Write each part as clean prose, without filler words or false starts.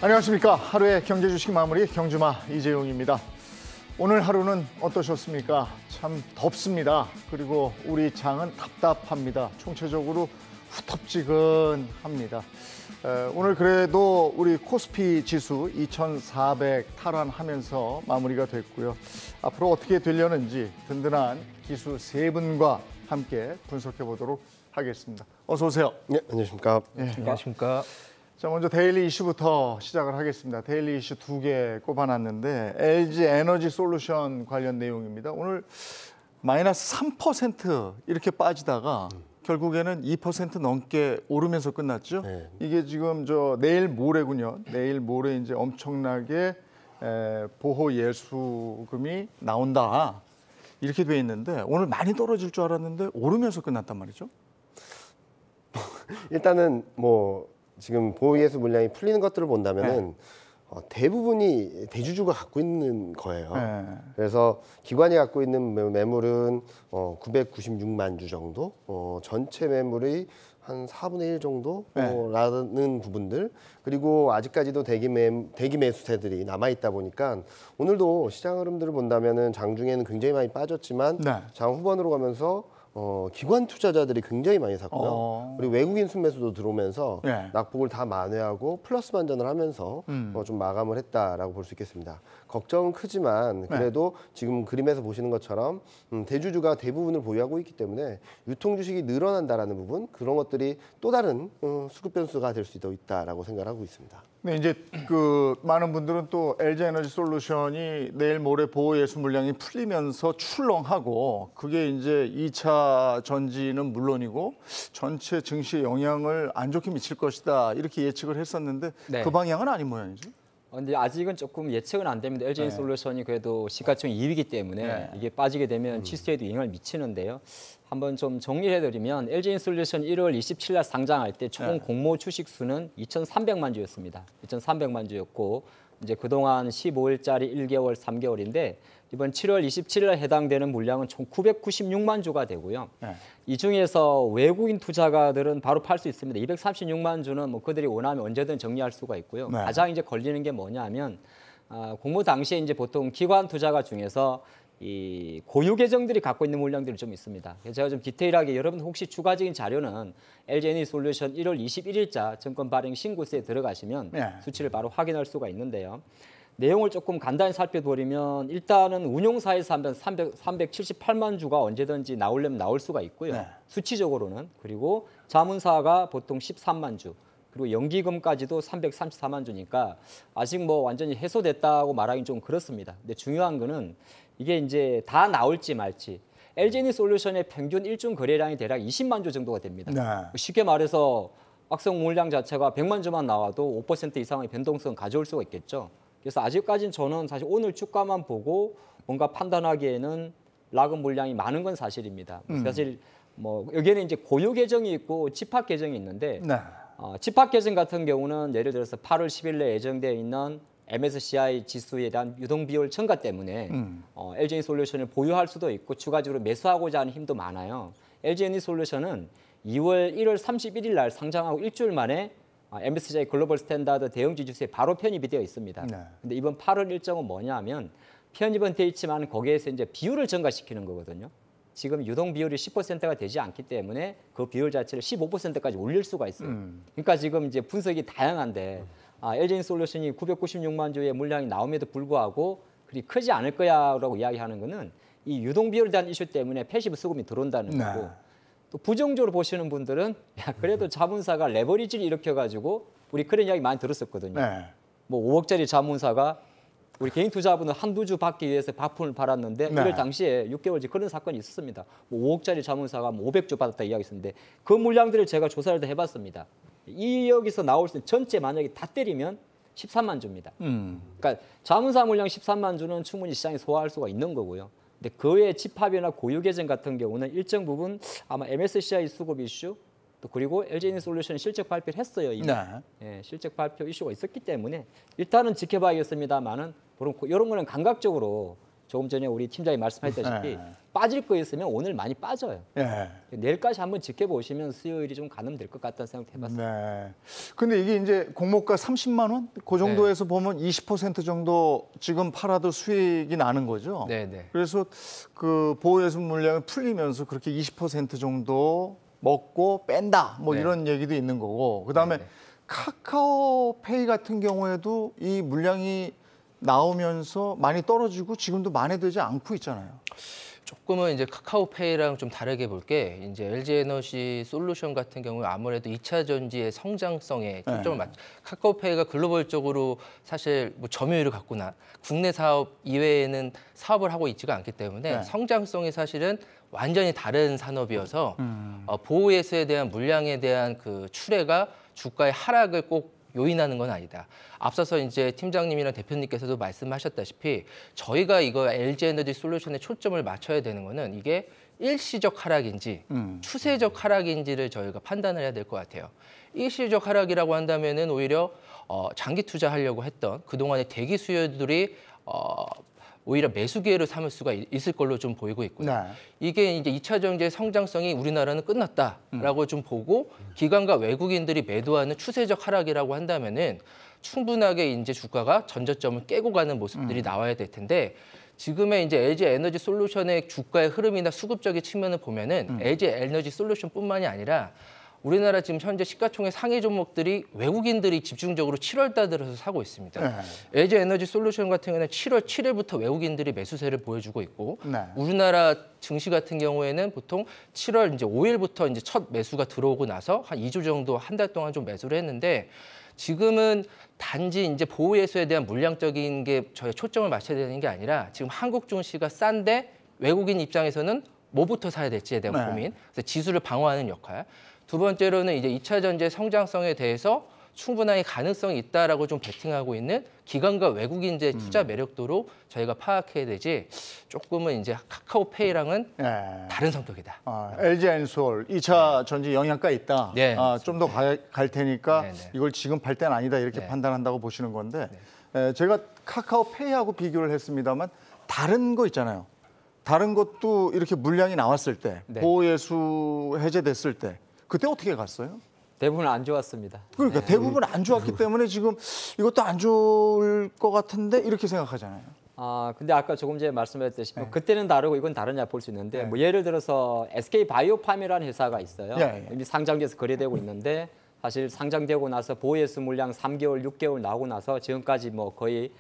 안녕하십니까. 하루의 경제 주식 마무리 경주마 이재용입니다. 오늘 하루는 어떠셨습니까? 참 덥습니다. 그리고 우리 장은 답답합니다. 총체적으로 후텁지근합니다. 오늘 그래도 우리 코스피 지수 2400 탈환하면서 마무리가 됐고요. 앞으로 어떻게 되려는지 든든한 기수 세 분과 함께 분석해 보도록 하겠습니다. 어서 오세요. 네, 안녕하십니까. 네. 안녕하십니까. 자, 먼저 데일리 이슈부터 시작을 하겠습니다. 데일리 이슈 두 개 꼽아놨는데 LG 에너지 솔루션 관련 내용입니다. 오늘 마이너스 3% 이렇게 빠지다가 결국에는 2% 넘게 오르면서 끝났죠. 네. 이게 지금 내일 모레군요. 내일 모레 이제 엄청나게 보호 예수금이 나온다. 이렇게 돼 있는데 오늘 많이 떨어질 줄 알았는데 오르면서 끝났단 말이죠. 일단은 지금 보호예수 물량이 풀리는 것들을 본다면은 대부분이 대주주가 갖고 있는 거예요. 네. 그래서 기관이 갖고 있는 매물은 996만 주 정도, 전체 매물의 한 4분의 1 정도라는 부분들, 그리고 아직까지도 대기 매수세들이 남아 있다 보니까 오늘도 시장 흐름들을 본다면은 장중에는 굉장히 많이 빠졌지만 네. 장 후반으로 가면서 기관 투자자들이 굉장히 많이 샀고요. 그리고 외국인 순매수도 들어오면서 네. 낙폭을 다 만회하고 플러스 반전을 하면서 좀 마감을 했다라고 볼 수 있겠습니다. 걱정은 크지만 그래도 지금 그림에서 보시는 것처럼 대주주가 대부분을 보유하고 있기 때문에 유통 주식이 늘어난다라는 부분, 그런 것들이 또 다른 수급 변수가 될 수도 있다라고 생각하고 있습니다. 네, 이제 많은 분들은 또 LG 에너지 솔루션이 내일 모레 보호 예수 물량이 풀리면서 출렁하고 그게 이제 2차 전지는 물론이고 전체 증시에 영향을 안 좋게 미칠 것이다 이렇게 예측을 했었는데 네. 그 방향은 아닌 모양이죠. 근데 아직은 조금 예측은 안 됩니다. LG 네. 솔루션이 그래도 시가총액 2위이기 때문에 네. 이게 빠지게 되면 지수에도 영향을 미치는데요. 한번 좀 정리를 해드리면 LG 솔루션 1월 27일 날 상장할 때 총 네. 공모 주식 수는 2,300만 주였습니다. 2,300만 주였고 이제 그동안 15일짜리 1개월, 3개월인데 이번 7월 27일 날 해당되는 물량은 총 996만 주가 되고요. 네. 이 중에서 외국인 투자가들은 바로 팔 수 있습니다. 236만 주는 그들이 원하면 언제든 정리할 수가 있고요. 네. 가장 이제 걸리는 게 뭐냐면 공모 당시에 이제 보통 기관 투자가 중에서 이 고유 계정들이 갖고 있는 물량들이 좀 있습니다. 제가 좀 디테일하게 여러분 혹시 추가적인 자료는 LG 에너지 솔루션 1월 21일자 증권 발행 신고서에 들어가시면 네. 수치를 바로 확인할 수가 있는데요. 내용을 조금 간단히 살펴보면 일단은 운용사에서 하면 378만 주가 언제든지 나오려면 나올 수가 있고요. 네. 수치적으로는. 그리고 자문사가 보통 13만 주. 그리고 연기금까지도 334만 주니까 아직 완전히 해소됐다고 말하기는 좀 그렇습니다. 근데 중요한 거는 이게 이제 다 나올지 말지. LG 에너지 솔루션의 평균 일중 거래량이 대략 20만 주 정도가 됩니다. 네. 쉽게 말해서 악성 물량 자체가 100만 주만 나와도 5% 이상의 변동성 가져올 수가 있겠죠. 그래서 아직까지는 저는 사실 오늘 주가만 보고 뭔가 판단하기에는 락은 물량이 많은 건 사실입니다. 사실 여기에는 이제 고유 계정이 있고 집합 계정이 있는데 네. 집합 계정 같은 경우는 예를 들어서 8월 10일 내 예정되어 있는 MSCI 지수에 대한 유동 비율 증가 때문에 LG 에너지 솔루션을 보유할 수도 있고 추가적으로 매수하고자 하는 힘도 많아요. LG 에너지 솔루션은 1월 31일 날 상장하고 일주일 만에 MSCI 글로벌 스탠다드 대형주 지수에 바로 편입이 되어 있습니다. 네. 근데 이번 8월 일정은 뭐냐면 편입은 돼 있지만 거기에서 이제 비율을 증가시키는 거거든요. 지금 유동 비율이 10%가 되지 않기 때문에 그 비율 자체를 15%까지 올릴 수가 있어요. 그러니까 지금 이제 분석이 다양한데 LG 에너지 솔루션이 996만 주의 물량이 나옴에도 불구하고 그리 크지 않을 거야라고 이야기하는 거는 이 유동 비율에 대한 이슈 때문에 패시브 수급이 들어온다는 네. 거고 또 부정적으로 보시는 분들은 그래도 자문사가 레버리지를 일으켜가지고 우리 그런 이야기 많이 들었었거든요. 네. 5억짜리 자문사가 우리 개인 투자분은 한두 주 받기 위해서 바품을 팔았는데 네. 이럴 당시에 6개월 전 그런 사건이 있었습니다. 5억짜리 자문사가 500주 받았다 이야기 있었는데 그 물량들을 제가 조사를 해봤습니다. 여기서 나올 수 있는 전체 만약에 다 때리면 13만 주입니다. 그러니까 자문사 물량 13만 주는 충분히 시장에 소화할 수가 있는 거고요. 근데 그 외에 집합이나 고유 계정 같은 경우는 일정 부분 아마 MSCI 수급 이슈 또 그리고 LG 에너지 솔루션 실적 발표를 했어요. 이미. 네. 예, 실적 발표 이슈가 있었기 때문에 일단은 지켜봐야겠습니다만은 이런 거는 감각적으로 조금 전에 우리 팀장이 말씀하셨다시피 네. 빠질 거 있으면 오늘 많이 빠져요. 예. 내일까지 한번 지켜보시면 수요일이 좀 가늠될 것 같다는 생각 해봤어요. 네. 근데 이게 이제 공모가 30만 원? 그 정도에서 보면 20% 정도 지금 팔아도 수익이 나는 거죠. 네. 그래서 그 보호예술 물량이 풀리면서 그렇게 20% 정도 먹고 뺀다. 뭐 네. 이런 얘기도 있는 거고. 그다음에 네. 카카오페이 같은 경우에도 이 물량이 나오면서 많이 떨어지고 지금도 만회되지 않고 있잖아요. 조금은 이제 카카오페이랑 좀 다르게 볼 게 이제 LG에너지 솔루션 같은 경우에 아무래도 2차 전지의 성장성에 초점을 맞. 카카오페이가 글로벌적으로 사실 뭐 점유율을 갖거나 국내 사업 이외에는 사업을 하고 있지가 않기 때문에 네. 성장성이 사실은 완전히 다른 산업이어서 보호예수에 대한 물량에 대한 그 추례가 주가의 하락을 꼭 요인하는 건 아니다. 앞서서 이제 팀장님이랑 대표님께서도 말씀하셨다시피 저희가 이거 LG에너지 솔루션에 초점을 맞춰야 되는 거는 이게 일시적 하락인지 추세적 하락인지를 저희가 판단을 해야 될 것 같아요. 일시적 하락이라고 한다면은 오히려 장기 투자하려고 했던 그동안의 대기 수요들이 오히려 매수 기회로 삼을 수가 있을 걸로 좀 보이고 있고요. 네. 이게 이제 2차 전지의 성장성이 우리나라는 끝났다라고 좀 보고 기관과 외국인들이 매도하는 추세적 하락이라고 한다면은 충분하게 이제 주가가 전저점을 깨고 가는 모습들이 나와야 될 텐데 지금의 이제 LG 에너지 솔루션의 주가의 흐름이나 수급적인 측면을 보면은 LG 에너지 솔루션뿐만이 아니라 우리나라 지금 현재 시가총액 상위 종목들이 외국인들이 집중적으로 7월 달 들어서 사고 있습니다. 네. LG 에너지 솔루션 같은 경우는 7월 7일부터 외국인들이 매수세를 보여주고 있고 네. 우리나라 증시 같은 경우에는 보통 7월 이제 5일부터 이제 첫 매수가 들어오고 나서 한 2주 정도 한 달 동안 좀 매수를 했는데 지금은 단지 이제 보호예수에 대한 물량적인 게 저희 초점을 맞춰야 되는 게 아니라 지금 한국 증시가 싼데 외국인 입장에서는 뭐부터 사야 될지에 대한 네. 고민, 그래서 지수를 방어하는 역할. 두 번째로는 이제 2차 전지의 성장성에 대해서 충분하게 가능성이 있다라고 좀 베팅하고 있는 기관과 외국인의 투자 매력도로 저희가 파악해야 되지 조금은 이제 카카오페이랑은 네. 다른 성격이다. LG엔솔 2차 전지 영향가 있다. 네, 좀 더 갈 테니까 네, 네. 이걸 지금 팔 때는 아니다 이렇게 네. 판단한다고 보시는 건데 제가 카카오페이하고 비교를 했습니다만 다른 거 있잖아요. 다른 것도 이렇게 물량이 나왔을 때 네. 보호예수 해제됐을 때 그때 어떻게 갔어요? 대부분 안 좋았습니다. 그러니까 대부분 안 좋았기 때문에 지금 이것도 안 좋을 것 같은데 이렇게 생각하잖아요. 근데 아까 조금 전에 말씀드렸듯이 뭐 그때는 다르고 이건 다르냐 볼 수 있는데 네. 뭐 예를 들어서 SK 바이오팜이라는 회사가 있어요. 예. 이미 상장돼서 거래되고 있는데 사실 상장되고 나서 보호예수 물량 3개월, 6개월 나오고 나서 지금까지 뭐 거의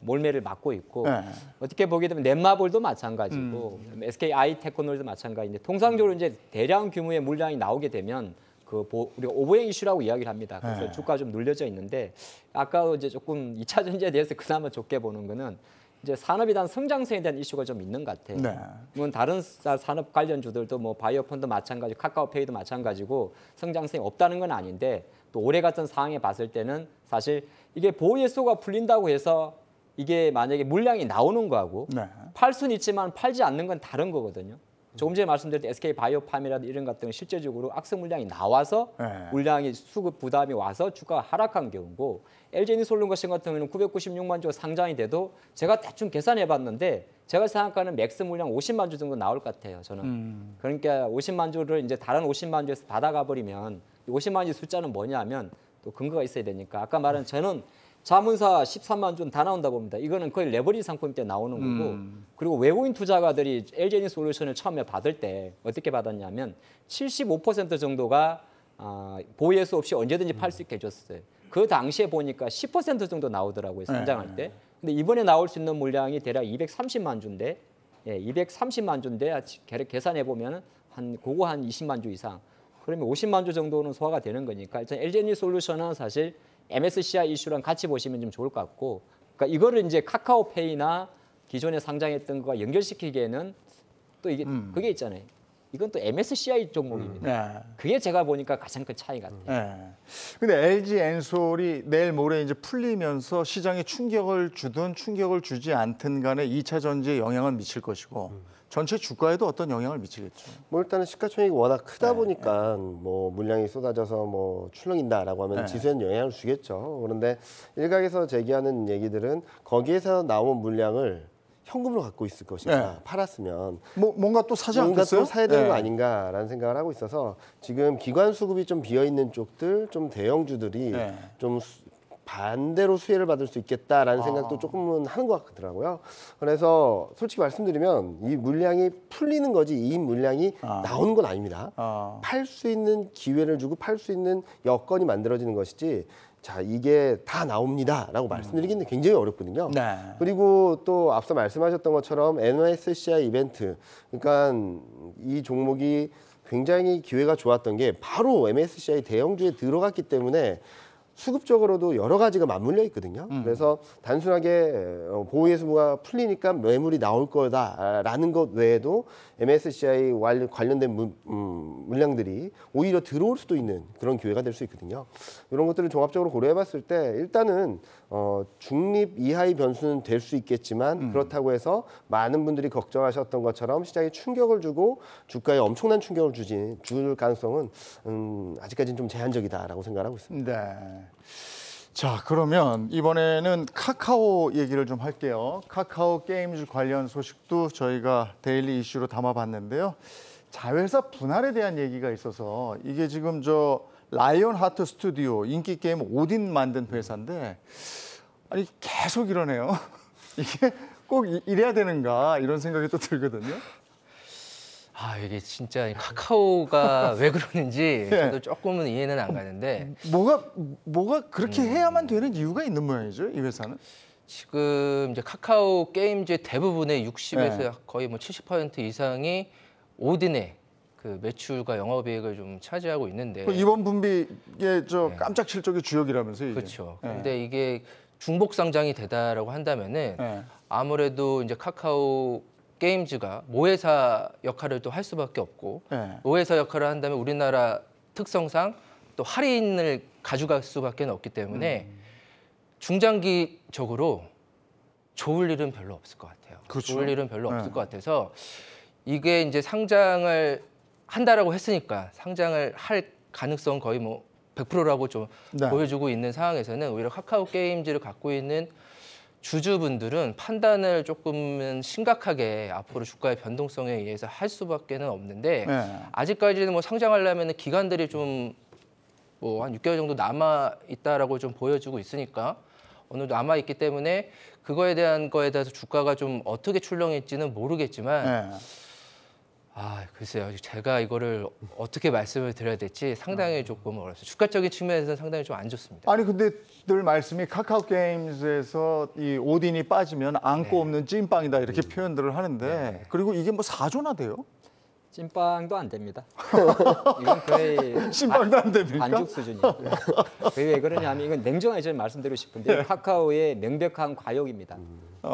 몰매를 맞고 있고 네. 어떻게 보게 되면 넷마블도 마찬가지고 SK 아이테크놀도 마찬가지인데 통상적으로 이제 대량 규모의 물량이 나오게 되면 우리가 오버행 이슈라고 이야기를 합니다. 그래서 네. 주가가 좀 눌려져 있는데 아까 이제 조금 2차 전지에 대해서 그나마 좋게 보는 거는 이제 산업에 대한 성장성에 대한 이슈가 좀 있는 것 같아요. 네. 물론 다른 산업 관련주들도 뭐 바이오펀도 마찬가지, 카카오페이도 마찬가지고 성장성이 없다는 건 아닌데 또 올해 같은 상황에 봤을 때는 사실 이게 보호예수가 풀린다고 해서 이게 만약에 물량이 나오는 거하고 네. 팔 수는 있지만 팔지 않는 건 다른 거거든요. 조금 전에 말씀드렸던 SK 바이오팜이라든 이런 같은 건 실제적으로 악성 물량이 나와서 네. 물량이 수급 부담이 와서 주가가 하락한 경우고 LG에너지솔루션 같은 경우는 996만 주가 상장이 돼도 제가 대충 계산해 봤는데 제가 생각하는 맥스 물량 50만 주 정도 나올 것 같아요. 저는. 그러니까 50만 주를 이제 다른 50만 주에서 받아가 버리면 50만 주 숫자는 뭐냐면 또 근거가 있어야 되니까 아까 말한 저는 자문사 13만 주는 다 나온다 봅니다. 이거는 거의 레버리지 상품 때 나오는 거고 그리고 외국인 투자가들이 LG에너지솔루션을 처음에 받을 때 어떻게 받았냐면 75% 정도가 보호예수 없이 언제든지 팔 수 있게 해줬어요. 그 당시에 보니까 10% 정도 나오더라고요. 상장할 때. 근데 이번에 나올 수 있는 물량이 대략 230만 주인데 230만 주인데 계산해 보면 한 20만 주 이상. 그러면 50만 주 정도는 소화가 되는 거니까 일단 LG에너지솔루션은 사실 MSCI 이슈랑 같이 보시면 좀 좋을 것 같고, 그러니까 이거를 이제 카카오페이나 기존에 상장했던 거와 연결시키기에는 또 이게 그게 있잖아요. 이건 또 MSCI 종목입니다. 네. 그게 제가 보니까 가장 큰 차이 같아요. 네. 근데 LG엔솔이 내일 모레 이제 풀리면서 시장에 충격을 주든 충격을 주지 않든 간에 2차 전지에 영향을 미칠 것이고 전체 주가에도 어떤 영향을 미치겠죠. 뭐 일단은 시가총액이 워낙 크다 네, 보니까 뭐 물량이 쏟아져서 뭐 출렁인다라고 하면 네. 지수에는 영향을 주겠죠. 그런데 일각에서 제기하는 얘기들은 거기에서 나온 물량을 현금으로 갖고 있을 것인가 네. 팔았으면 뭔가 또 사지 뭔가 않겠어요? 또 사야 되는 네. 거 아닌가라는 생각을 하고 있어서 지금 기관 수급이 좀 비어 있는 쪽들 좀 대형주들이 네. 좀 반대로 수혜를 받을 수 있겠다라는 생각도 조금은 하는 것 같더라고요. 그래서 솔직히 말씀드리면 이 물량이 풀리는 거지 이 물량이 나오는 건 아닙니다. 팔 수 있는 기회를 주고 팔 수 있는 여건이 만들어지는 것이지 자 이게 다 나옵니다라고 말씀드리기는 굉장히 어렵거든요. 네. 그리고 또 앞서 말씀하셨던 것처럼 MSCI 이벤트, 그러니까 이 종목이 굉장히 기회가 좋았던 게 바로 MSCI 대형주에 들어갔기 때문에 수급적으로도 여러 가지가 맞물려 있거든요. 그래서 단순하게 보호예수가 풀리니까 매물이 나올 거다라는 것 외에도 MSCI 관련된 물량들이 오히려 들어올 수도 있는 그런 기회가 될 수 있거든요. 이런 것들을 종합적으로 고려해봤을 때 일단은 중립 이하의 변수는 될 수 있겠지만 그렇다고 해서 많은 분들이 걱정하셨던 것처럼 시장에 충격을 주고 주가에 엄청난 충격을 줄 가능성은 아직까지는 좀 제한적이다라고 생각하고 있습니다. 네. 자, 그러면 이번에는 카카오 얘기를 좀 할게요. 카카오 게임즈 관련 소식도 저희가 데일리 이슈로 담아봤는데요. 자회사 분할에 대한 얘기가 있어서 이게 지금 저 라이온 하트 스튜디오 인기 게임 오딘 만든 회사인데 아니 계속 이러네요. 이게 꼭 이래야 되는가 이런 생각이 또 들거든요. 아 이게 진짜 카카오가 왜 그러는지 네. 저도 조금은 이해는 안 가는데 뭐가 그렇게 해야만 되는 이유가 있는 모양이죠, 이 회사는? 지금 이제 카카오 게임즈의 대부분의 60에서 네. 거의 뭐 70% 이상이 오딘의 그 매출과 영업이익을 좀 차지하고 있는데 그 이번 분기에 저 네. 깜짝 실적이 주역이라면서요, 이게. 그렇죠. 네. 근데 이게 중복 상장이 되다라고 한다면은 네. 아무래도 이제 카카오 게임즈가 모회사 역할을 또 할 수밖에 없고 네. 모회사 역할을 한다면 우리나라 특성상 또 할인을 가져갈 수밖에 없기 때문에 중장기적으로 좋을 일은 별로 없을 것 같아요. 그렇죠. 좋을 일은 별로 네. 없을 것 같아서 이게 이제 상장을 한다라고 했으니까 상장을 할 가능성 거의 뭐 100%라고 좀 네. 보여주고 있는 상황에서는 오히려 카카오 게임즈를 갖고 있는 주주분들은 판단을 조금은 심각하게 앞으로 주가의 변동성에 의해서 할 수밖에는 없는데 네. 아직까지는 뭐 상장하려면 기간들이 좀 뭐 한 6개월 정도 남아 있다라고 좀 보여주고 있으니까 어느 정도 남아 있기 때문에 그거에 대해서 주가가 좀 어떻게 출렁일지는 모르겠지만 네. 아 글쎄요 제가 이거를 어떻게 말씀을 드려야 될지 상당히 조금 어렵어요. 주가적인 측면에서는 상당히 좀 안 좋습니다. 아니 근데 늘 말씀이 카카오 게임즈에서 이 오딘이 빠지면 안고 없는 찐빵이다 이렇게 표현들을 하는데 그리고 이게 뭐 사조나돼요? 찐빵도 안 됩니다. 이건 거의 찐빵도 안 됩니까? 반죽 수준이에요. 왜 그러냐면 이건 냉정하게 저는 말씀드리고 싶은데 카카오의 명백한 과욕입니다.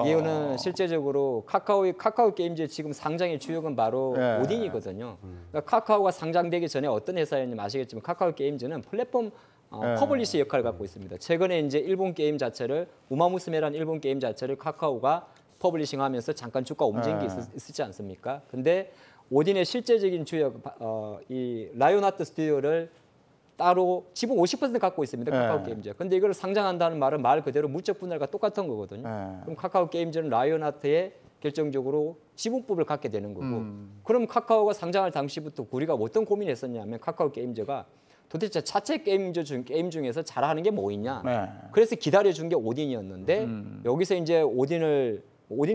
이유는 실제적으로 카카오 게임즈 지금 상장의 주역은 바로 네. 오딘이거든요. 그러니까 카카오가 상장되기 전에 어떤 회사였는지 아시겠지만 카카오 게임즈는 플랫폼 퍼블리시 역할을 갖고 있습니다. 최근에 이제 일본 게임 자체를 우마무스메라는 일본 게임 자체를 카카오가 퍼블리싱하면서 잠깐 주가 움직인 게 있었지 않습니까? 근데 오딘의 실제적인 주역 이 라이온하트 스튜디오를 따로 지분 50% 갖고 있습니다. 카카오 게임즈. 근데 이걸 상장한다는 말은 말 그대로 무적 분할과 똑같은 거거든요. 그럼 카카오 게임즈는 라이온하트에 결정적으로 지분법을 갖게 되는 거고. 그럼 카카오가 상장할 당시부터 우리가 어떤 고민을 했었냐면 카카오 게임즈가 도대체 자체 게임 중에서 잘하는 게 뭐 있냐. 네. 그래서 기다려준 게 오딘이었는데 여기서 이제 오딘을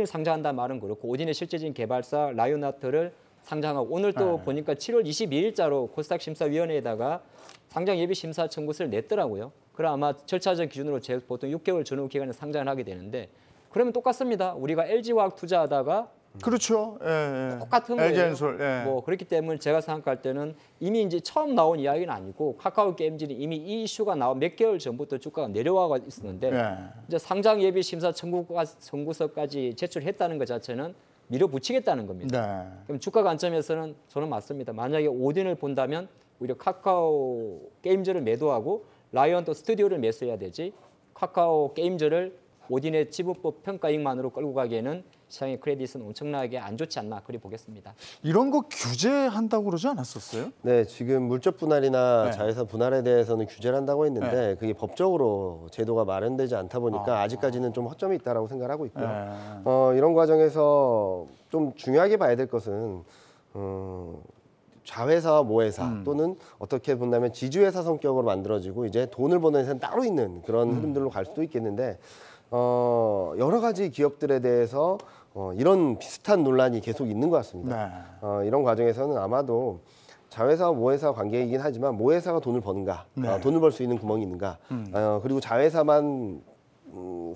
상장한다는 말은 그렇고 오딘의 실제적인 개발사 라이온하트를 상장하고 오늘 또 보니까 7월 22일자로 코스닥 심사위원회에다가 상장 예비 심사 청구서를 냈더라고요. 그럼 아마 절차적 기준으로 보통 6개월 전후 기간에 상장을 하게 되는데 그러면 똑같습니다. 우리가 LG화학 투자하다가 그렇죠. 예, 예. 똑같은 거예요. LG엔솔. 예. 뭐 그렇기 때문에 제가 생각할 때는 이미 이제 처음 나온 이야기는 아니고 카카오 게임즈는 이미 이 이슈가 나온 몇 개월 전부터 주가가 내려와 있었는데 예. 이제 상장 예비 심사 청구서까지 제출했다는 것 자체는 밀어붙이겠다는 겁니다. 네. 그럼 주가 관점에서는 저는 맞습니다. 만약에 오딘을 본다면 오히려 카카오 게임즈를 매도하고 라이언 또 스튜디오를 매수해야 되지 카카오 게임즈를 오딘의 지분법 평가익만으로 끌고 가기에는 시장의 크레딧은 엄청나게 안 좋지 않나 그리 보겠습니다. 이런 거 규제한다고 그러지 않았었어요? 네, 지금 물적 분할이나 네. 자회사 분할에 대해서는 규제를 한다고 했는데 그게 법적으로 제도가 마련되지 않다 보니까 아직까지는 좀 허점이 있다라고 생각하고 있고요. 네. 이런 과정에서 좀 중요하게 봐야 될 것은 자회사와 모회사 또는 어떻게 본다면 지주회사 성격으로 만들어지고 이제 돈을 버는 회사는 따로 있는 그런 흐름들로 갈 수도 있겠는데 여러 가지 기업들에 대해서 이런 비슷한 논란이 계속 있는 것 같습니다. 네. 이런 과정에서는 아마도 자회사와 모회사 관계이긴 하지만 모회사가 돈을 버는가, 네. 돈을 벌 수 있는 구멍이 있는가, 그리고 자회사만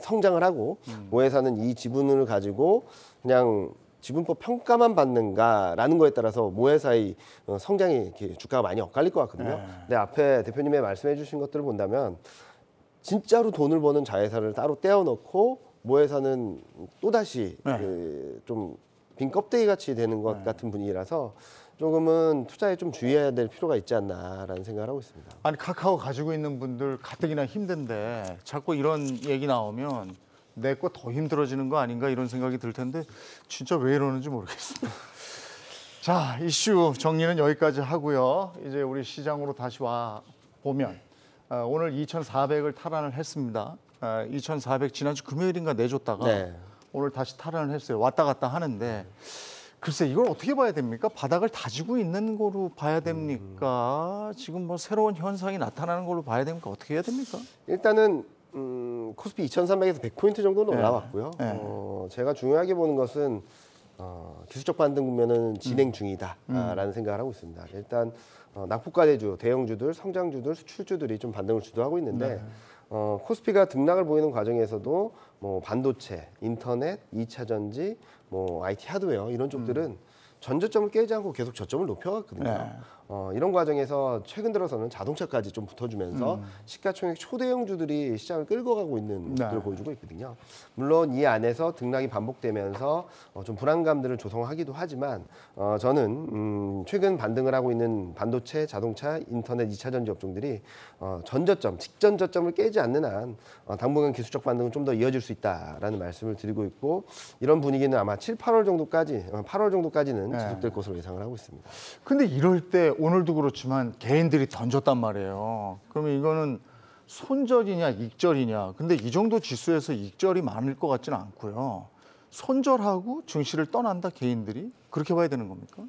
성장을 하고 모회사는 이 지분을 가지고 그냥 지분법 평가만 받는가라는 거에 따라서 모회사의 성장이 이렇게 주가가 많이 엇갈릴 것 같거든요. 네. 근데 앞에 대표님이 말씀해주신 것들을 본다면 진짜로 돈을 버는 자회사를 따로 떼어놓고 모회사는 또다시 네. 좀 빈 껍데기 같이 되는 것 같은 분위기라서 조금은 투자에 좀 주의해야 될 필요가 있지 않나라는 생각을 하고 있습니다. 아니 카카오 가지고 있는 분들 가뜩이나 힘든데 자꾸 이런 얘기 나오면 내 거 더 힘들어지는 거 아닌가 이런 생각이 들 텐데 진짜 왜 이러는지 모르겠습니다. 자, 이슈 정리는 여기까지 하고요. 이제 우리 시장으로 다시 와 보면 오늘 2,400을 탈환을 했습니다. 2,400 지난주 금요일인가 내줬다가 네. 오늘 다시 탈환을 했어요. 왔다 갔다 하는데 글쎄 이걸 어떻게 봐야 됩니까? 바닥을 다지고 있는 거로 봐야 됩니까? 지금 뭐 새로운 현상이 나타나는 걸로 봐야 됩니까? 어떻게 해야 됩니까? 일단은 코스피 2,300에서 100포인트 정도는 네. 올라왔고요. 네. 제가 중요하게 보는 것은 기술적 반등 보면은 진행 중이다라는 생각을 하고 있습니다. 일단 낙폭과대주, 대형주들, 성장주들, 수출주들이 좀 반등을 주도하고 있는데 코스피가 등락을 보이는 과정에서도 뭐 반도체, 인터넷, 2차 전지, 뭐 IT 하드웨어 이런 쪽들은 전저점을 깨지 않고 계속 저점을 높여갔거든요. 네. 이런 과정에서 최근 들어서는 자동차까지 좀 붙어주면서 시가총액 초대형주들이 시장을 끌고 가고 있는 네. 모습을 보여주고 있거든요. 물론 이 안에서 등락이 반복되면서 좀 불안감들을 조성하기도 하지만 저는 최근 반등을 하고 있는 반도체, 자동차, 인터넷, 2차 전지 업종들이 전저점, 직전 저점을 깨지 않는 한 당분간 기술적 반등은 좀 더 이어질 수 있다라는 말씀을 드리고 있고 이런 분위기는 아마 7, 8월 정도까지, 8월 정도까지는 네. 지속될 것으로 예상을 하고 있습니다. 근데 이럴 때 오늘도 그렇지만 개인들이 던졌단 말이에요. 그러면 이거는 손절이냐 익절이냐. 근데 이 정도 지수에서 익절이 많을 것 같지는 않고요. 손절하고 증시를 떠난다 개인들이 그렇게 봐야 되는 겁니까?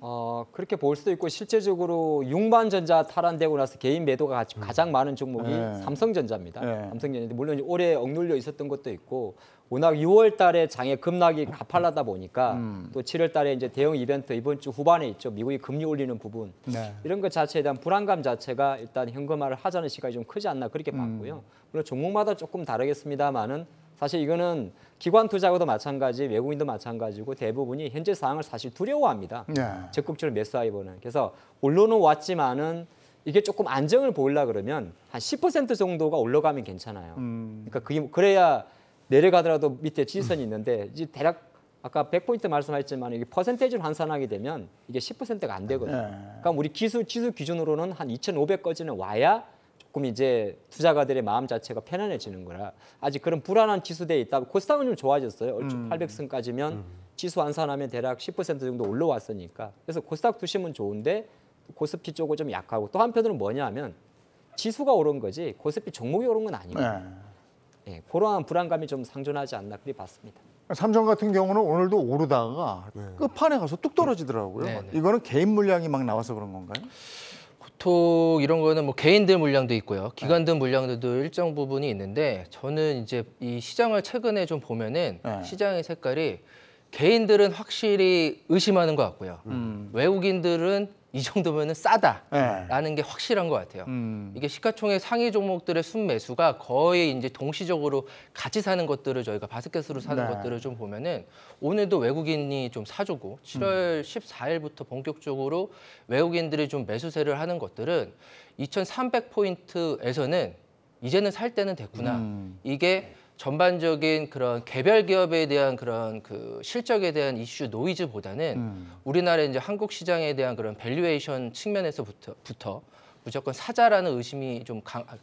그렇게 볼 수도 있고 실제적으로 6만전자 탈환되고 나서 개인 매도가 가장 많은 종목이 네. 삼성전자입니다. 네. 삼성전자인데 물론 올해 억눌려 있었던 것도 있고 워낙 6월 달에 장에 급락이 가팔라다 보니까 또 7월 달에 이제 대형 이벤트 이번 주 후반에 있죠. 미국이 금리 올리는 부분. 네. 이런 것 자체에 대한 불안감 자체가 일단 현금화를 하자는 시각이 좀 크지 않나 그렇게 봤고요. 물론 종목마다 조금 다르겠습니다만은 사실 이거는 기관 투자가도 마찬가지, 외국인도 마찬가지고 대부분이 현재 상황을 사실 두려워합니다. 네. 적극적으로 매수하기보다는. 그래서 올라는 왔지만은 이게 조금 안정을 보이려 그러면 한 10% 정도가 올라가면 괜찮아요. 그러니까 그게 그래야 내려가더라도 밑에 지지선이 있는데 이제 대략 아까 100포인트 말씀하셨지만 이게 퍼센테이지를 환산하게 되면 이게 10%가 안 되거든요. 네. 그러니까 우리 지수 기준으로는 한 2,500까지는 와야 조금 이제 투자가들의 마음 자체가 편안해지는 거라 아직 그런 불안한 지수대에 있다. 코스닥은 좀 좋아졌어요. 얼추 800선까지면 지수 환산하면 대략 10% 정도 올라왔으니까. 그래서 코스닥 두시면 좋은데 코스피 쪽은 좀 약하고 또 한편으로는 뭐냐면 지수가 오른 거지 코스피 종목이 오른 건 아니고 네. 예, 그러한 불안감이 좀 상존하지 않나 그리 봤습니다. 삼성 같은 경우는 오늘도 오르다가 끝판에 가서 뚝 떨어지더라고요. 네, 네. 이거는 개인 물량이 막 나와서 그런 건가요? 보통 이런 거는 뭐 개인들 물량도 있고요. 기관들 물량들도 일정 부분이 있는데 저는 이제 이 시장을 최근에 좀 보면은 네. 시장의 색깔이 개인들은 확실히 의심하는 것 같고요. 외국인들은 이 정도면은 싸다라는 게 확실한 것 같아요. 이게 시가총액 상위 종목들의 순매수가 거의 이제 동시적으로 같이 사는 것들을 저희가 바스켓으로 사는 네. 것들을 좀 보면은 오늘도 외국인이 좀 사주고 7월 14일부터 본격적으로 외국인들이 좀 매수세를 하는 것들은 2,300포인트에서는 이제는 살 때는 됐구나. 이게 전반적인 그런 개별 기업에 대한 그런 그 실적에 대한 이슈 노이즈보다는 우리나라 이제 한국 시장에 대한 그런 밸류에이션 측면에서부터 무조건 사자라는 의심이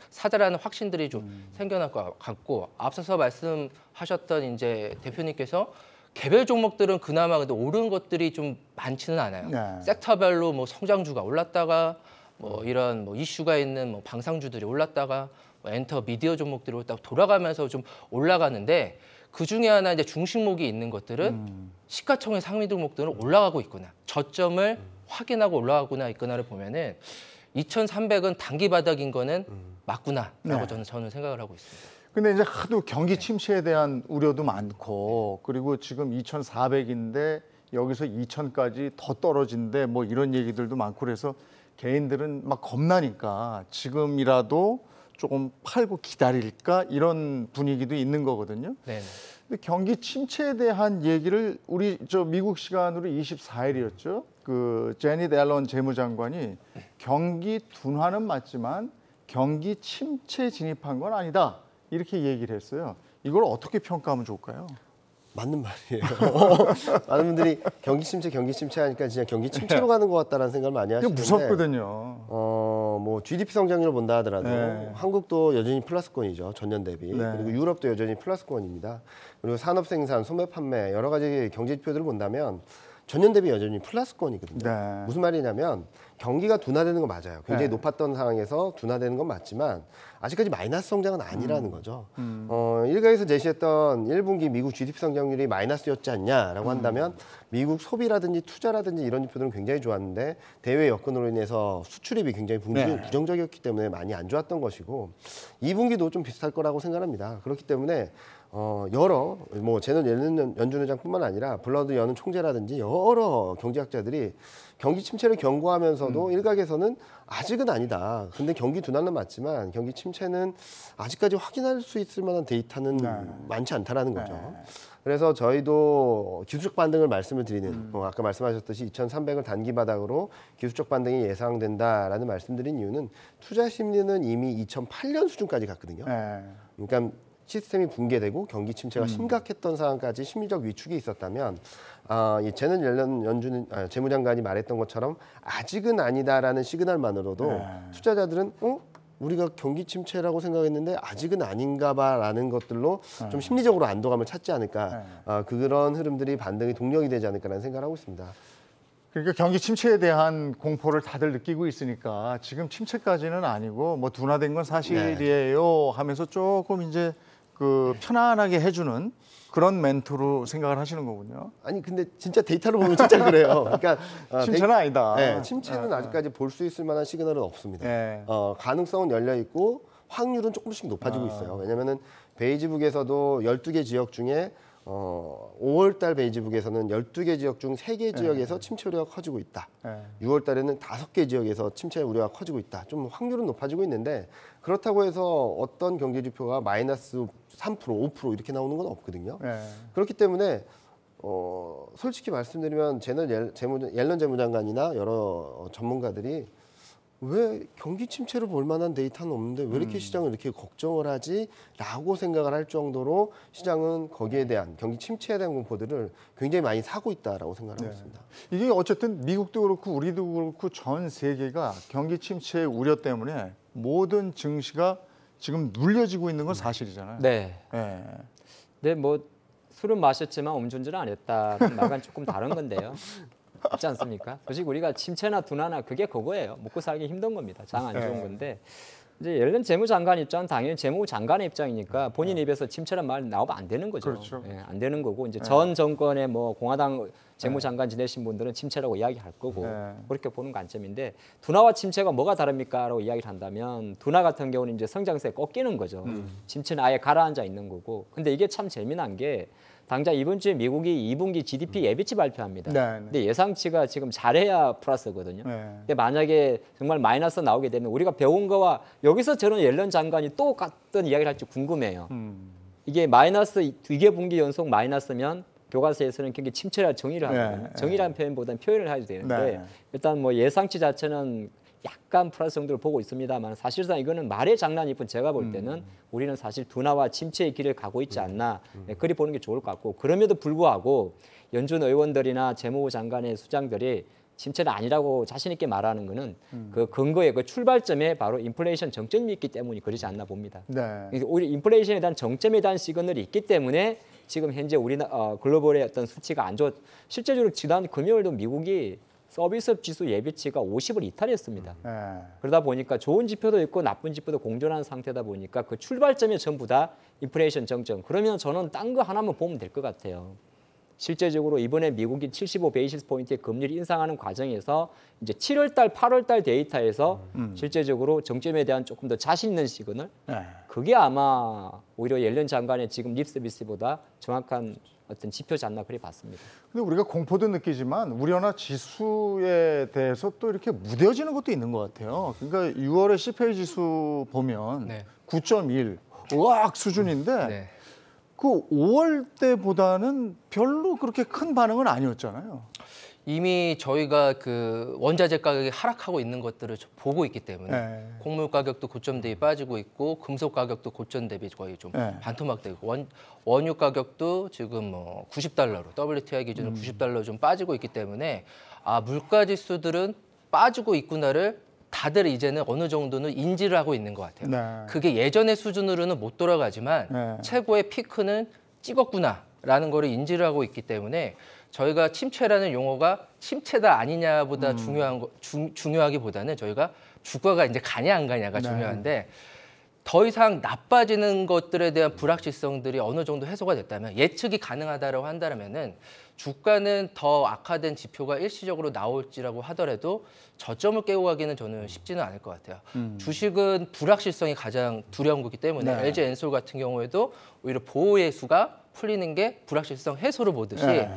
사자라는 확신들이 좀 생겨날 것 같고 앞서서 말씀하셨던 이제 대표님께서 개별 종목들은 그나마 근데 오른 것들이 좀 많지는 않아요. 네. 섹터별로 뭐 성장주가 올랐다가 뭐 이런 뭐 이슈가 있는 뭐 방상주들이 올랐다가 뭐 엔터 미디어 종목들이 딱 돌아가면서 좀 올라가는데 그 중에 하나 이제 중심목이 있는 것들은 시가총액 상위 종목들은 올라가고 있구나. 저점을 확인하고 올라가구나 있거나를 보면은 2,300은 단기 바닥인 거는 맞구나라고 네. 저는 생각을 하고 있습니다. 근데 이제 하도 경기 침체에 대한 우려도 많고 그리고 지금 2,400인데 여기서 2,000까지 더 떨어진대 뭐 이런 얘기들도 많고 그래서 개인들은 막 겁나니까 지금이라도 조금 팔고 기다릴까 이런 분위기도 있는 거거든요. 네. 근데 경기 침체에 대한 얘기를 우리 저 미국 시간으로 24일이었죠. 그 제닛 앨런 재무장관이 경기 둔화는 맞지만 경기 침체 진입한 건 아니다. 이렇게 얘기를 했어요. 이걸 어떻게 평가하면 좋을까요? 맞는 말이에요. 많은 분들이 경기 침체 하니까 진짜 경기 침체로 가는 것 같다라는 생각을 많이 이게 하시는데 무섭거든요. 뭐 GDP 성장률을 본다 하더라도 네. 한국도 여전히 플러스권이죠. 전년 대비. 네. 그리고 유럽도 여전히 플러스권입니다. 그리고 산업 생산, 소매 판매 여러 가지 경제 지표들을 본다면 전년 대비 여전히 플러스권이거든요. 네. 무슨 말이냐면 경기가 둔화되는 건 맞아요. 굉장히 네. 높았던 상황에서 둔화되는 건 맞지만 아직까지 마이너스 성장은 아니라는 거죠. 일각에서 제시했던 1분기 미국 GDP 성장률이 마이너스였지 않냐라고 한다면 미국 소비라든지 투자라든지 이런 지표들은 굉장히 좋았는데 대외 여건으로 인해서 수출입이 굉장히 네. 부정적이었기 때문에 많이 안 좋았던 것이고 2분기도 좀 비슷할 거라고 생각합니다. 그렇기 때문에 여러 뭐 제논 연준 의장뿐만 아니라 블러드 연은 총재라든지 여러 경제학자들이 경기 침체를 경고하면서도 일각에서는 아직은 아니다. 근데 경기 둔화는 맞지만 경기 침체는 아직까지 확인할 수 있을 만한 데이터는 많지 않다라는 거죠. 그래서 저희도 기술적 반등을 말씀을 드리는 아까 말씀하셨듯이 2,300을 단기 바닥으로 기술적 반등이 예상된다라는 말씀드린 이유는 투자 심리는 이미 2008년 수준까지 갔거든요. 네. 그러니까 시스템이 붕괴되고 경기 침체가 심각했던 상황까지 심리적 위축이 있었다면 이 제는 연준 재무장관이 말했던 것처럼 아직은 아니다라는 시그널만으로도 투자자들은 우리가 경기 침체라고 생각했는데 아직은 아닌가봐라는 것들로 좀 심리적으로 안도감을 찾지 않을까 그런 흐름들이 반등의 동력이 되지 않을까라는 생각을 하고 있습니다. 그러니까 경기 침체에 대한 공포를 다들 느끼고 있으니까 지금 침체까지는 아니고 뭐 둔화된 건 사실이에요 하면서 조금 이제 그 편안하게 해주는 그런 멘트로 생각을 하시는 거군요. 아니 근데 진짜 데이터를 보면 진짜 그래요. 그러니까 침체는 아니다. 네, 침체는 아직까지 볼 수 있을 만한 시그널은 없습니다. 네. 가능성은 열려 있고 확률은 조금씩 높아지고 있어요. 왜냐하면 베이지북에서도 12개 지역 중에 5월 달 베이지북에서는 12개 지역 중 3개 지역에서 침체 우려가 커지고 있다. 6월 달에는 5개 지역에서 침체 우려가 커지고 있다. 좀 확률은 높아지고 있는데 그렇다고 해서 어떤 경제 지표가 마이너스 3%, 5% 이렇게 나오는 건 없거든요. 그렇기 때문에 솔직히 말씀드리면 옐런 재무장관이나 여러 전문가들이 왜 경기 침체를 볼 만한 데이터는 없는데 왜 이렇게 시장을 이렇게 걱정을 하지라고 생각을 할 정도로 시장은 거기에 대한 경기 침체에 대한 공포들을 굉장히 많이 사고 있다라고 생각하고 있습니다. 이게 어쨌든 미국도 그렇고 우리도 그렇고 전 세계가 경기 침체의 우려 때문에 모든 증시가 지금 눌려지고 있는 건 사실이잖아요. 네. 네. 네, 뭐 술은 마셨지만 음주운전은 안 했다. 말과는 조금 다른 건데요. 있지 않습니까? 솔직히 우리가 침체나 둔화나 그게 그거예요. 먹고 살기 힘든 겁니다. 장 안 좋은 건데. 이제 옐런 재무장관 입장은 당연히 재무장관의 입장이니까 본인 입에서 침체란 말 나오면 안 되는 거죠. 그렇죠. 예, 안 되는 거고 이제 전 정권의 뭐 공화당 재무장관 지내신 분들은 침체라고 이야기할 거고 그렇게 보는 관점인데 둔화와 침체가 뭐가 다릅니까라고 이야기를 한다면 둔화 같은 경우는 이제 성장세에 꺾이는 거죠. 침체는 아예 가라앉아 있는 거고. 근데 이게 참 재미난 게 당장 이번 주에 미국이 2분기 GDP 예비치 발표합니다. 근데 예상치가 지금 잘해야 플러스거든요. 근데 만약에 정말 마이너스 나오게 되면 우리가 배운 거와 여기서 저는 옐런 장관이 또 같은 이야기를 할지 궁금해요. 이게 마이너스 2개 분기 연속 마이너스면 교과서에서는 굉장히 침체라 정의를 하거든요. 정의라는 표현보다는 표현을 해야 되는데 일단 뭐 예상치 자체는 약간 플러스 정도를 보고 있습니다만 사실상 이거는 말의 장난일 뿐 제가 볼 때는 우리는 사실 둔화와 침체의 길을 가고 있지 않나 그리 보는 게 좋을 것 같고 그럼에도 불구하고 연준 의원들이나 재무부 장관의 수장들이 침체는 아니라고 자신 있게 말하는 거는 그 근거에 그 출발점에 바로 인플레이션 정점이 있기 때문이 그러지 않나 봅니다. 네. 오히려 인플레이션에 대한 정점에 대한 시그널이 있기 때문에 지금 현재 글로벌의 어떤 수치가 안 좋아. 실제적으로 지난 금요일도 미국이 서비스업 지수 예비치가 50을 이탈했습니다. 네. 그러다 보니까 좋은 지표도 있고 나쁜 지표도 공존하는 상태다 보니까 그 출발점이 전부 다 인플레이션 정점. 그러면 저는 딴 거 하나만 보면 될 것 같아요. 실제적으로 이번에 미국이 75 베이시스 포인트의 금리를 인상하는 과정에서 이제 7월달, 8월달 데이터에서 실제적으로 정점에 대한 조금 더 자신 있는 시그널, 네. 그게 아마 오히려 옐런 장관의 지금 립 서비스보다 정확한 어떤 지표지 않나 그리 봤습니다. 근데 우리가 공포도 느끼지만 우리나라 지수에 대해서 또 이렇게 무뎌지는 것도 있는 것 같아요. 그러니까 6월에 CPI 지수 보면 네. 9.1 으악 수준인데 네. 그 5월 때보다는 별로 그렇게 큰 반응은 아니었잖아요. 이미 저희가 그 원자재 가격이 하락하고 있는 것들을 보고 있기 때문에 네. 곡물 가격도 고점 대비 빠지고 있고 금속 가격도 고점 대비 거의 좀 네. 반토막되고 원유 가격도 지금 뭐 90달러로 WTI 기준으로 90달러 좀 빠지고 있기 때문에 아 물가 지수들은 빠지고 있구나를 다들 이제는 어느 정도는 인지를 하고 있는 것 같아요. 네. 그게 예전의 수준으로는 못 돌아가지만 네. 최고의 피크는 찍었구나라는 거를 인지를 하고 있기 때문에 저희가 침체라는 용어가 침체다 아니냐보다 중요하기보다는 저희가 주가가 이제 가냐 안 가냐가 네. 중요한데 더 이상 나빠지는 것들에 대한 불확실성들이 어느 정도 해소가 됐다면 예측이 가능하다고 한다면은 주가는 더 악화된 지표가 일시적으로 나올지라고 하더라도 저점을 깨고 가기는 저는 쉽지는 않을 것 같아요. 주식은 불확실성이 가장 두려운 거기 때문에 네. LG 엔솔 같은 경우에도 오히려 보호의 수가 풀리는 게 불확실성 해소를 보듯이 네.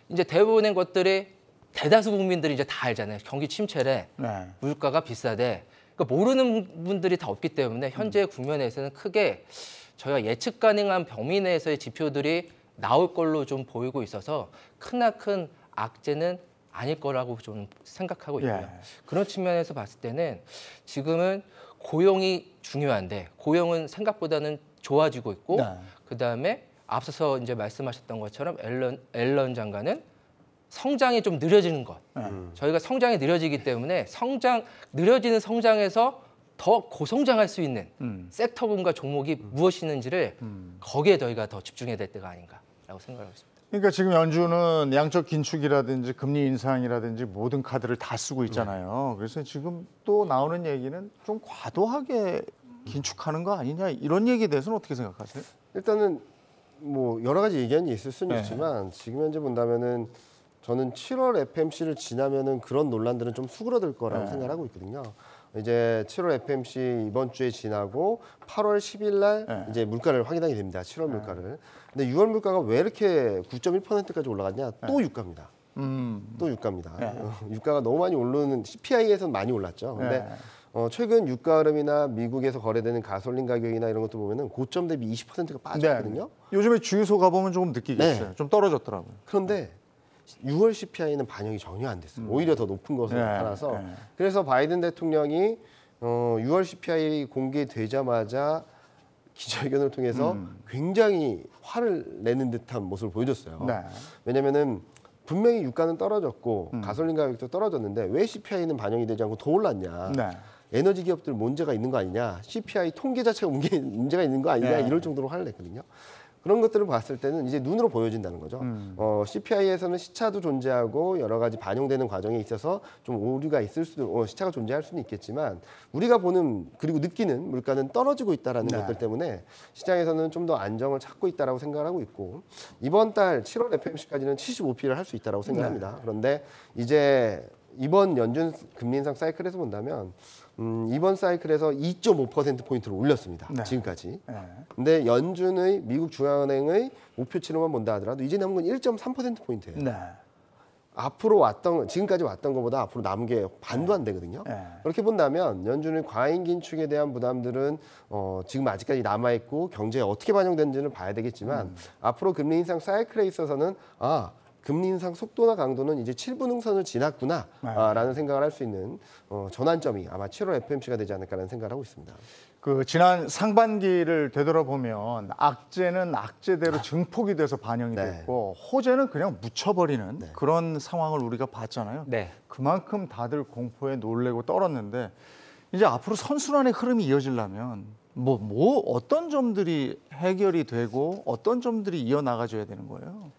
이제 대부분의 것들이 대다수 국민들이 이제 다 알잖아요. 경기 침체래, 네. 물가가 비싸대. 그러니까 모르는 분들이 다 없기 때문에 현재 국면에서는 크게 저희가 예측 가능한 범위 내에서의 지표들이 나올 걸로 좀 보이고 있어서 크나큰 악재는 아닐 거라고 좀 생각하고 있고요. 예. 그런 측면에서 봤을 때는 지금은 고용이 중요한데 고용은 생각보다는 좋아지고 있고 네. 그다음에 앞서서 이제 말씀하셨던 것처럼 앨런 장관은 성장이 좀 느려지는 것. 저희가 성장이 느려지기 때문에 느려지는 성장에서 더 고성장할 수 있는 섹터군과 종목이 무엇이는지를 거기에 저희가 더 집중해야 될 때가 아닌가라고 생각하고 있습니다. 그러니까 지금 연준은 양적 긴축이라든지 금리 인상이라든지 모든 카드를 다 쓰고 있잖아요. 그래서 지금 또 나오는 얘기는 좀 과도하게 긴축하는 거 아니냐 이런 얘기에 대해서는 어떻게 생각하세요? 일단은 뭐 여러 가지 의견이 있을 수는 네. 있지만 지금 현재 본다면은 저는 7월 FMC를 지나면은 그런 논란들은 좀 수그러들 거라고 네. 생각하고 있거든요. 이제 7월 FMC 이번 주에 지나고 8월 10일 날 네. 이제 물가를 확인하게 됩니다. 7월 물가를. 근데 6월 물가가 왜 이렇게 9.1%까지 올라갔냐? 또 유가입니다. 또 유가입니다. 네. 유가가 너무 많이 오르는 CPI에서는 많이 올랐죠. 근데 네. 최근 유가 흐름이나 미국에서 거래되는 가솔린 가격이나 이런 것도 보면은 고점 대비 20%가 빠졌거든요. 요즘에 주유소 가보면 조금 느끼겠어요. 네. 좀 떨어졌더라고요. 그런데 6월 CPI는 반영이 전혀 안 됐어요. 오히려 더 높은 것으로 네, 나타나서 네. 그래서 바이든 대통령이 6월 CPI 공개되자마자 기자회견을 통해서 굉장히 화를 내는 듯한 모습을 보여줬어요. 네. 왜냐면은 분명히 유가는 떨어졌고 가솔린 가격도 떨어졌는데 왜 CPI는 반영이 되지 않고 더 올랐냐. 네. 에너지 기업들 문제가 있는 거 아니냐. CPI 통계 자체가 문제가 있는 거 아니냐. 네. 이럴 정도로 화를 냈거든요. 그런 것들을 봤을 때는 이제 눈으로 보여진다는 거죠. CPI에서는 시차도 존재하고 여러 가지 반영되는 과정에 있어서 좀 오류가 있을 수도, 시차가 존재할 수는 있겠지만 우리가 보는 그리고 느끼는 물가는 떨어지고 있다라는 네. 것들 때문에 시장에서는 좀 더 안정을 찾고 있다라고 생각하고 있고 이번 달 7월 FMC까지는 75피를 할 수 있다라고 생각합니다. 네. 그런데 이제 이번 연준 금리 인상 사이클에서 본다면 이번 사이클에서 2.5%포인트를 올렸습니다. 네. 지금까지. 네. 근데 연준의 미국 중앙은행의 목표치로만 본다 하더라도 이제 남은 건 1.3%포인트예요. 네. 앞으로 지금까지 왔던 것보다 앞으로 남은 게 반도 안 되거든요. 네. 그렇게 본다면 연준의 과잉 긴축에 대한 부담들은 지금 아직까지 남아 있고 경제에 어떻게 반영되는지는 봐야 되겠지만 앞으로 금리 인상 사이클에 있어서는 금리 인상 속도나 강도는 이제 7분응선을 지났구나라는 생각을 할 수 있는 전환점이 아마 7월 FOMC가 되지 않을까라는 생각을 하고 있습니다. 그 지난 상반기를 되돌아보면 악재는 악재대로 증폭이 돼서 반영이 네. 됐고 호재는 그냥 묻혀버리는 그런 상황을 우리가 봤잖아요. 네. 그만큼 다들 공포에 놀래고 떨었는데 이제 앞으로 선순환의 흐름이 이어지려면 어떤 점들이 해결이 되고 어떤 점들이 이어나가줘야 되는 거예요?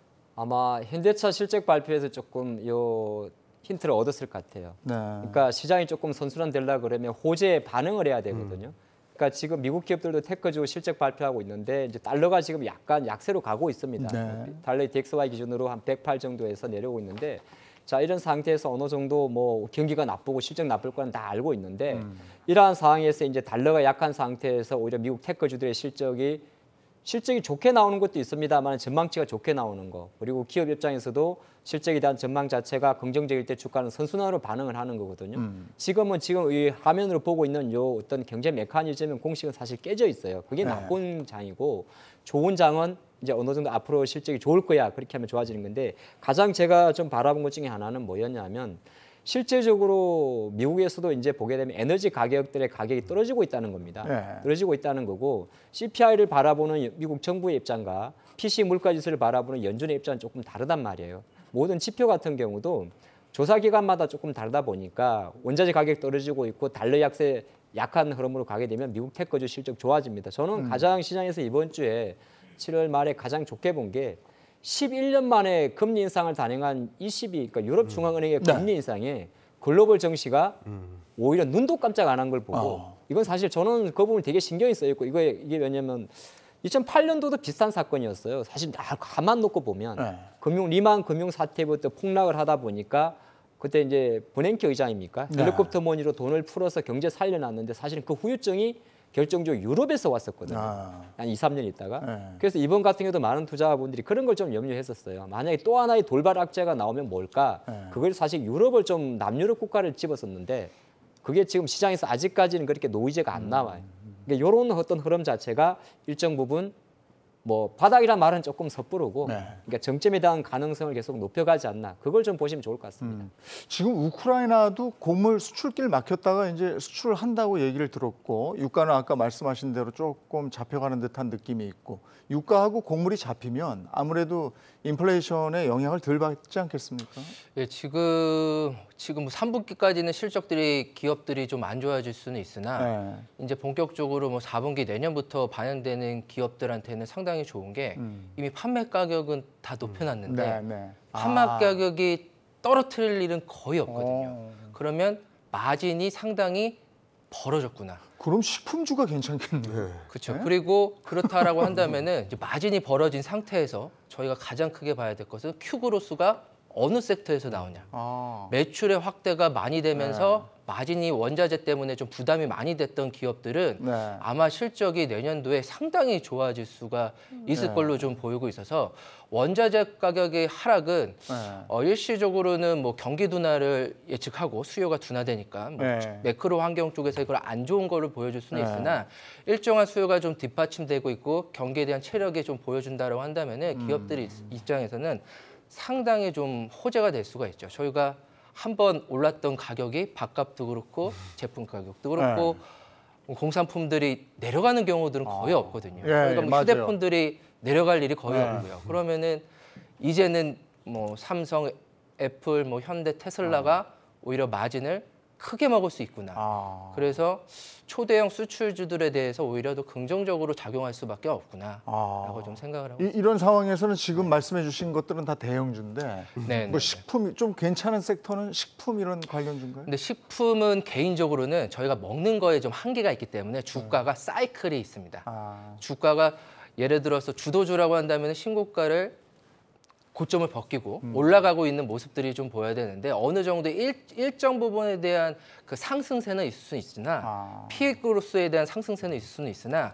아마 현대차 실적 발표에서 조금 요 힌트를 얻었을 것 같아요. 네. 그러니까 시장이 조금 선순환 되려고 그러면 호재에 반응을 해야 되거든요. 그러니까 지금 미국 기업들도 테크주 실적 발표하고 있는데 이제 달러가 지금 약간 약세로 가고 있습니다. 네. 달러의 DXY 기준으로 한 108 정도에서 내려오고 있는데 자 이런 상태에서 어느 정도 뭐 경기가 나쁘고 실적 나쁠 거는 다 알고 있는데 이러한 상황에서 이제 달러가 약한 상태에서 오히려 미국 테크주들의 실적이 좋게 나오는 것도 있습니다만 전망치가 좋게 나오는 거 그리고 기업 입장에서도 실적에 대한 전망 자체가 긍정적일 때 주가는 선순환으로 반응을 하는 거거든요. 지금 이 화면으로 보고 있는 요 어떤 경제 메커니즘의 공식은 사실 깨져 있어요. 그게 네. 나쁜 장이고 좋은 장은 이제 어느 정도 앞으로 실적이 좋을 거야 그렇게 하면 좋아지는 건데 가장 제가 좀 바라본 것 중에 하나는 뭐였냐면 실제적으로 미국에서도 이제 보게 되면 에너지 가격들의 가격이 떨어지고 있다는 겁니다. 네. 떨어지고 있다는 거고 CPI를 바라보는 미국 정부의 입장과 PC 물가지수를 바라보는 연준의 입장은 조금 다르단 말이에요. 모든 지표 같은 경우도 조사 기관마다 조금 다르다 보니까 원자재 가격 떨어지고 있고 달러 약한 흐름으로 가게 되면 미국 테크주 실적 좋아집니다. 저는 가장 시장에서 이번 주에 7월 말에 가장 좋게 본 게 11년 만에 금리 인상을 단행한 ECB, 그러니까 유럽 중앙은행의 금리 인상에 글로벌 증시가 오히려 눈도 깜짝 안 한 걸 보고 이건 사실 저는 그 부분 되게 신경이 쓰여 있고 이게 왜냐면 2008년도도 비슷한 사건이었어요. 사실 가만 놓고 보면 리만 금융 사태부터 폭락을 하다 보니까 그때 이제 버냉키 의장입니까? 헬리콥터 머니로 돈을 풀어서 경제 살려놨는데 사실은 그 후유증이 결정적으로 유럽에서 왔었거든요. 한 2, 3년 있다가. 그래서 이번 같은 경우도 많은 투자자분들이 그런 걸 좀 염려했었어요. 만약에 또 하나의 돌발 악재가 나오면 뭘까? 그걸 사실 유럽을 좀 남유럽 국가를 집었었는데 그게 지금 시장에서 아직까지는 그렇게 노이즈가 안 나와요. 그러니까 이런 어떤 흐름 자체가 일정 부분 뭐 바닥이란 말은 조금 섣부르고 그러니까 정점에 대한 가능성을 계속 높여가지 않나 그걸 좀 보시면 좋을 것 같습니다. 지금 우크라이나도 곡물 수출길 막혔다가 이제 수출을 한다고 얘기를 들었고 유가는 아까 말씀하신 대로 조금 잡혀가는 듯한 느낌이 있고 유가하고 곡물이 잡히면 아무래도 인플레이션에 영향을 덜 받지 않겠습니까? 예, 지금 3분기까지는 실적들이 기업들이 좀 안 좋아질 수는 있으나 이제 본격적으로 뭐 4분기 내년부터 반영되는 기업들한테는 상당히 좋은 게 이미 판매 가격은 다 높여놨는데 판매 가격이 떨어뜨릴 일은 거의 없거든요. 그러면 마진이 상당히 벌어졌구나. 그럼 식품주가 괜찮겠네요. 그렇죠. 그리고 그렇다라고 한다면은 이제 마진이 벌어진 상태에서 저희가 가장 크게 봐야 될 것은 큐그로스가 어느 섹터에서 나오냐. 매출의 확대가 많이 되면서 마진이 원자재 때문에 좀 부담이 많이 됐던 기업들은 아마 실적이 내년도에 상당히 좋아질 수가 있을 걸로 좀 보이고 있어서 원자재 가격의 하락은 일시적으로는 뭐 경기 둔화를 예측하고 수요가 둔화되니까 뭐 매크로 환경 쪽에서 그걸 안 좋은 거를 보여줄 수는 있으나 일정한 수요가 좀 뒷받침되고 있고 경기에 대한 체력이 좀 보여준다라고 한다면은 기업들 입장에서는 상당히 좀 호재가 될 수가 있죠. 저희가 한번 올랐던 가격이 밥값도 그렇고 제품 가격도 그렇고 공산품들이 내려가는 경우들은 거의 없거든요. 그러니까 뭐 휴대폰들이 내려갈 일이 거의 없고요. 그러면은 이제는 뭐 삼성, 애플, 뭐 현대, 테슬라가 오히려 마진을 크게 먹을 수 있구나. 그래서 초대형 수출주들에 대해서 오히려 더 긍정적으로 작용할 수밖에 없구나라고 좀 생각을 하고 이런 상황에서는 지금 말씀해주신 것들은 다 대형주인데 뭐 식품 좀 괜찮은 섹터는 식품 이런 관련주인가요? 근데 식품은 개인적으로는 저희가 먹는 거에 좀 한계가 있기 때문에 주가가 사이클이 있습니다. 주가가 예를 들어서 주도주라고 한다면 신고가를 고점을 벗기고 올라가고 있는 모습들이 좀 보여야 되는데 어느 정도 일정 부분에 대한 그 상승세는 있을 수는 있으나 피익으로서에 대한 상승세는 있을 수는 있으나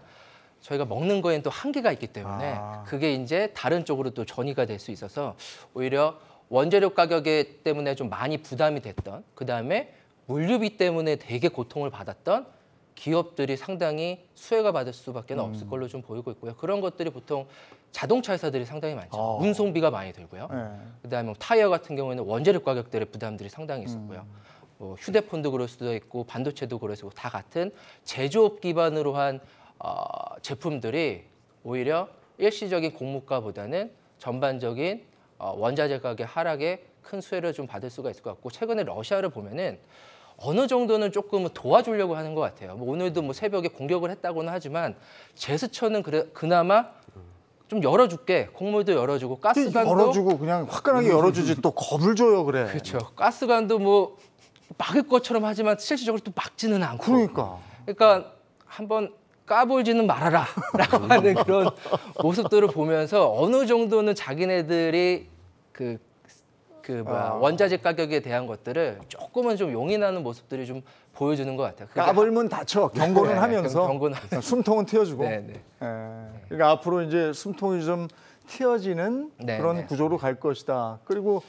저희가 먹는 거에는 또 한계가 있기 때문에 그게 이제 다른 쪽으로 또 전이가 될 수 있어서 오히려 원재료 가격에 때문에 좀 많이 부담이 됐던 그다음에 물류비 때문에 되게 고통을 받았던 기업들이 상당히 수혜가 받을 수밖에 없을 걸로 좀 보이고 있고요. 그런 것들이 보통 자동차 회사들이 상당히 많죠. 운송비가 많이 들고요. 그다음에 타이어 같은 경우에는 원재료 가격들의 부담들이 상당히 있었고요. 뭐 휴대폰도 그럴 수도 있고 반도체도 그럴 수 있고 다 같은 제조업 기반으로 한 제품들이 오히려 일시적인 공모가보다는 전반적인 원자재 가격 하락에 큰 수혜를 좀 받을 수가 있을 것 같고 최근에 러시아를 보면은 어느 정도는 조금 도와주려고 하는 것 같아요. 뭐 오늘도 뭐 새벽에 공격을 했다고는 하지만 제스처는 그나마 좀 열어줄게. 콩물도 열어주고 가스관도 열어주고 그냥 화끈하게 열어주지 또 겁을 줘요 그래. 그렇죠. 가스관도 뭐 막을 것처럼 하지만 실질적으로 또 막지는 않고. 그러니까 한번 까불지는 말아라라고 하는 그런 모습들을 보면서 어느 정도는 자기네들이 원자재 가격에 대한 것들을 조금은 좀 용인하는 모습들이 좀 보여주는 것 같아요. 까불면 다쳐 경고는 네, 하면서 경고는 숨통은 틔워주고. 네. 그러니까 앞으로 이제 숨통이 좀 틔워지는 네, 그런 네. 구조로 갈 것이다. 그리고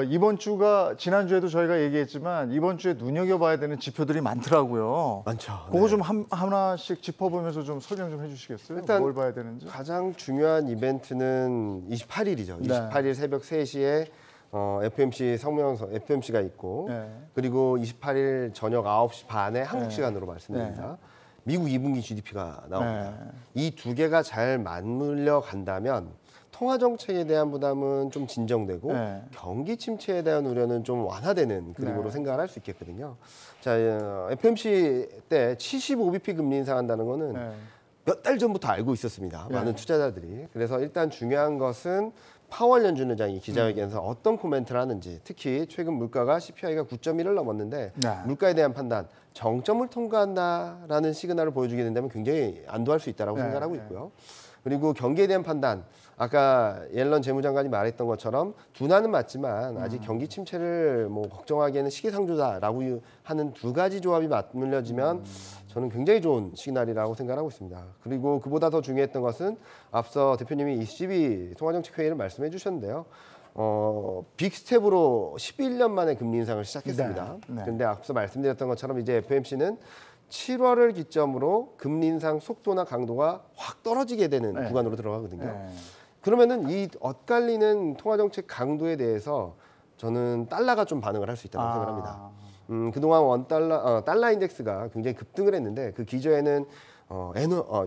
이번 주가 지난주에도 저희가 얘기했지만 이번 주에 눈여겨봐야 되는 지표들이 많더라고요. 많죠. 그거 네. 좀 하나씩 짚어보면서 좀 설명 좀 해주시겠어요? 일단 뭘 봐야 되는지? 가장 중요한 이벤트는 28일이죠. 네. 28일 새벽 3시에 FMC 성명서 FMC가 있고 네. 그리고 28일 저녁 9시 반에 한국 네. 시간으로 말씀드립니다. 미국 2분기 GDP가 나옵니다. 네. 이 두 개가 잘 맞물려 간다면 통화 정책에 대한 부담은 좀 진정되고 네. 경기 침체에 대한 우려는 좀 완화되는 그림으로 네. 생각을 할 수 있겠거든요. 자, FMC 때 75bp 금리 인상한다는 거는 네. 몇 달 전부터 알고 있었습니다. 네. 많은 투자자들이. 그래서 일단 중요한 것은 파월 연준 의장이 기자회견에서 어떤 코멘트를 하는지, 특히 최근 물가가 CPI가 9.1을 넘었는데 네. 물가에 대한 판단, 정점을 통과한다라는 시그널을 보여주게 된다면 굉장히 안도할 수 있다고 네. 생각하고 있고요. 그리고 경기에 대한 판단, 아까 옐런 재무장관이 말했던 것처럼 둔화는 맞지만 아직 경기 침체를 뭐 걱정하기에는 시기상조다라고 하는 두 가지 조합이 맞물려지면 저는 굉장히 좋은 시그널이라고 생각하고 있습니다. 그리고 그보다 더 중요했던 것은 앞서 대표님이 ECB 통화정책회의를 말씀해 주셨는데요. 빅스텝으로 11년 만에 금리 인상을 시작했습니다. 네. 그런데 앞서 말씀드렸던 것처럼 이제 FMC는 7월을 기점으로 금리 인상 속도나 강도가 확 떨어지게 되는 네. 구간으로 들어가거든요. 네. 그러면은 이 엇갈리는 통화정책 강도에 대해서 저는 달러가 좀 반응을 할 수 있다고 생각합니다. 그동안 달러 인덱스가 굉장히 급등을 했는데 그 기저에는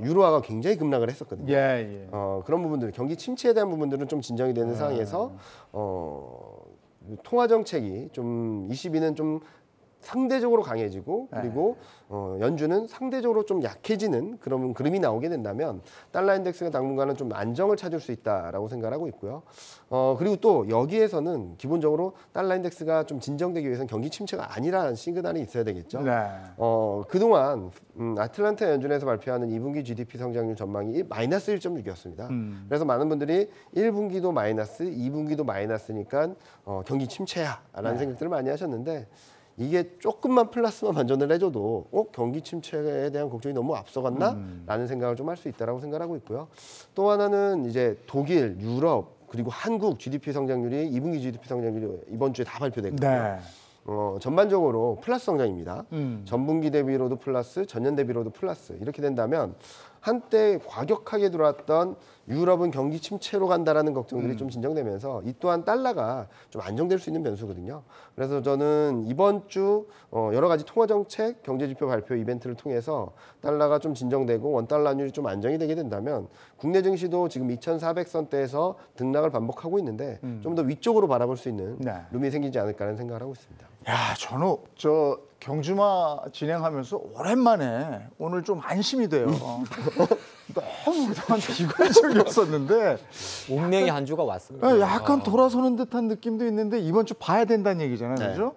유로화가 굉장히 급락을 했었거든요. 예. 그런 부분들, 경기 침체에 대한 부분들은 좀 진정이 되는 상황에서 통화 정책이 좀 22는 좀 상대적으로 강해지고 그리고 연준은 상대적으로 좀 약해지는 그런 그림이 나오게 된다면 달러 인덱스가 당분간은 좀 안정을 찾을 수 있다라고 생각하고 있고요. 그리고 또 여기에서는 기본적으로 달러 인덱스가 좀 진정되기 위해서는 경기 침체가 아니라는 시그널이 있어야 되겠죠. 네. 그동안 아틀란타 연준에서 발표하는 2분기 GDP 성장률 전망이 마이너스 1.6이었습니다. 그래서 많은 분들이 1분기도 마이너스, 2분기도 마이너스니까 경기 침체야라는 생각들을 많이 하셨는데 이게 조금만 플러스만 반전을 해줘도 경기 침체에 대한 걱정이 너무 앞서갔나? 라는 생각을 좀 할 수 있다고 생각하고 있고요. 또 하나는 이제 독일, 유럽, 그리고 한국 GDP 성장률이 2분기 GDP 성장률이 이번 주에 다 발표됐거든요. 네. 전반적으로 플러스 성장입니다. 전분기 대비로도 플러스, 전년 대비로도 플러스. 이렇게 된다면 한때 과격하게 들어왔던 유럽은 경기 침체로 간다라는 걱정들이 좀 진정되면서 이 또한 달러가 좀 안정될 수 있는 변수거든요. 그래서 저는 이번 주 여러 가지 통화 정책, 경제 지표 발표 이벤트를 통해서 달러가 좀 진정되고 원달러 환율이 좀 안정이 되게 된다면 국내 증시도 지금 2,400선대에서 등락을 반복하고 있는데 좀 더 위쪽으로 바라볼 수 있는 네. 룸이 생기지 않을까라는 생각을 하고 있습니다. 야, 저는 경주마 진행하면서 오랜만에 오늘 좀 안심이 돼요. 너무 그동안 비관적이었었는데 운명의 한 주가 왔습니다. 약간 돌아서는 듯한 느낌도 있는데 이번 주 봐야 된다는 얘기잖아요, 네. 그렇죠?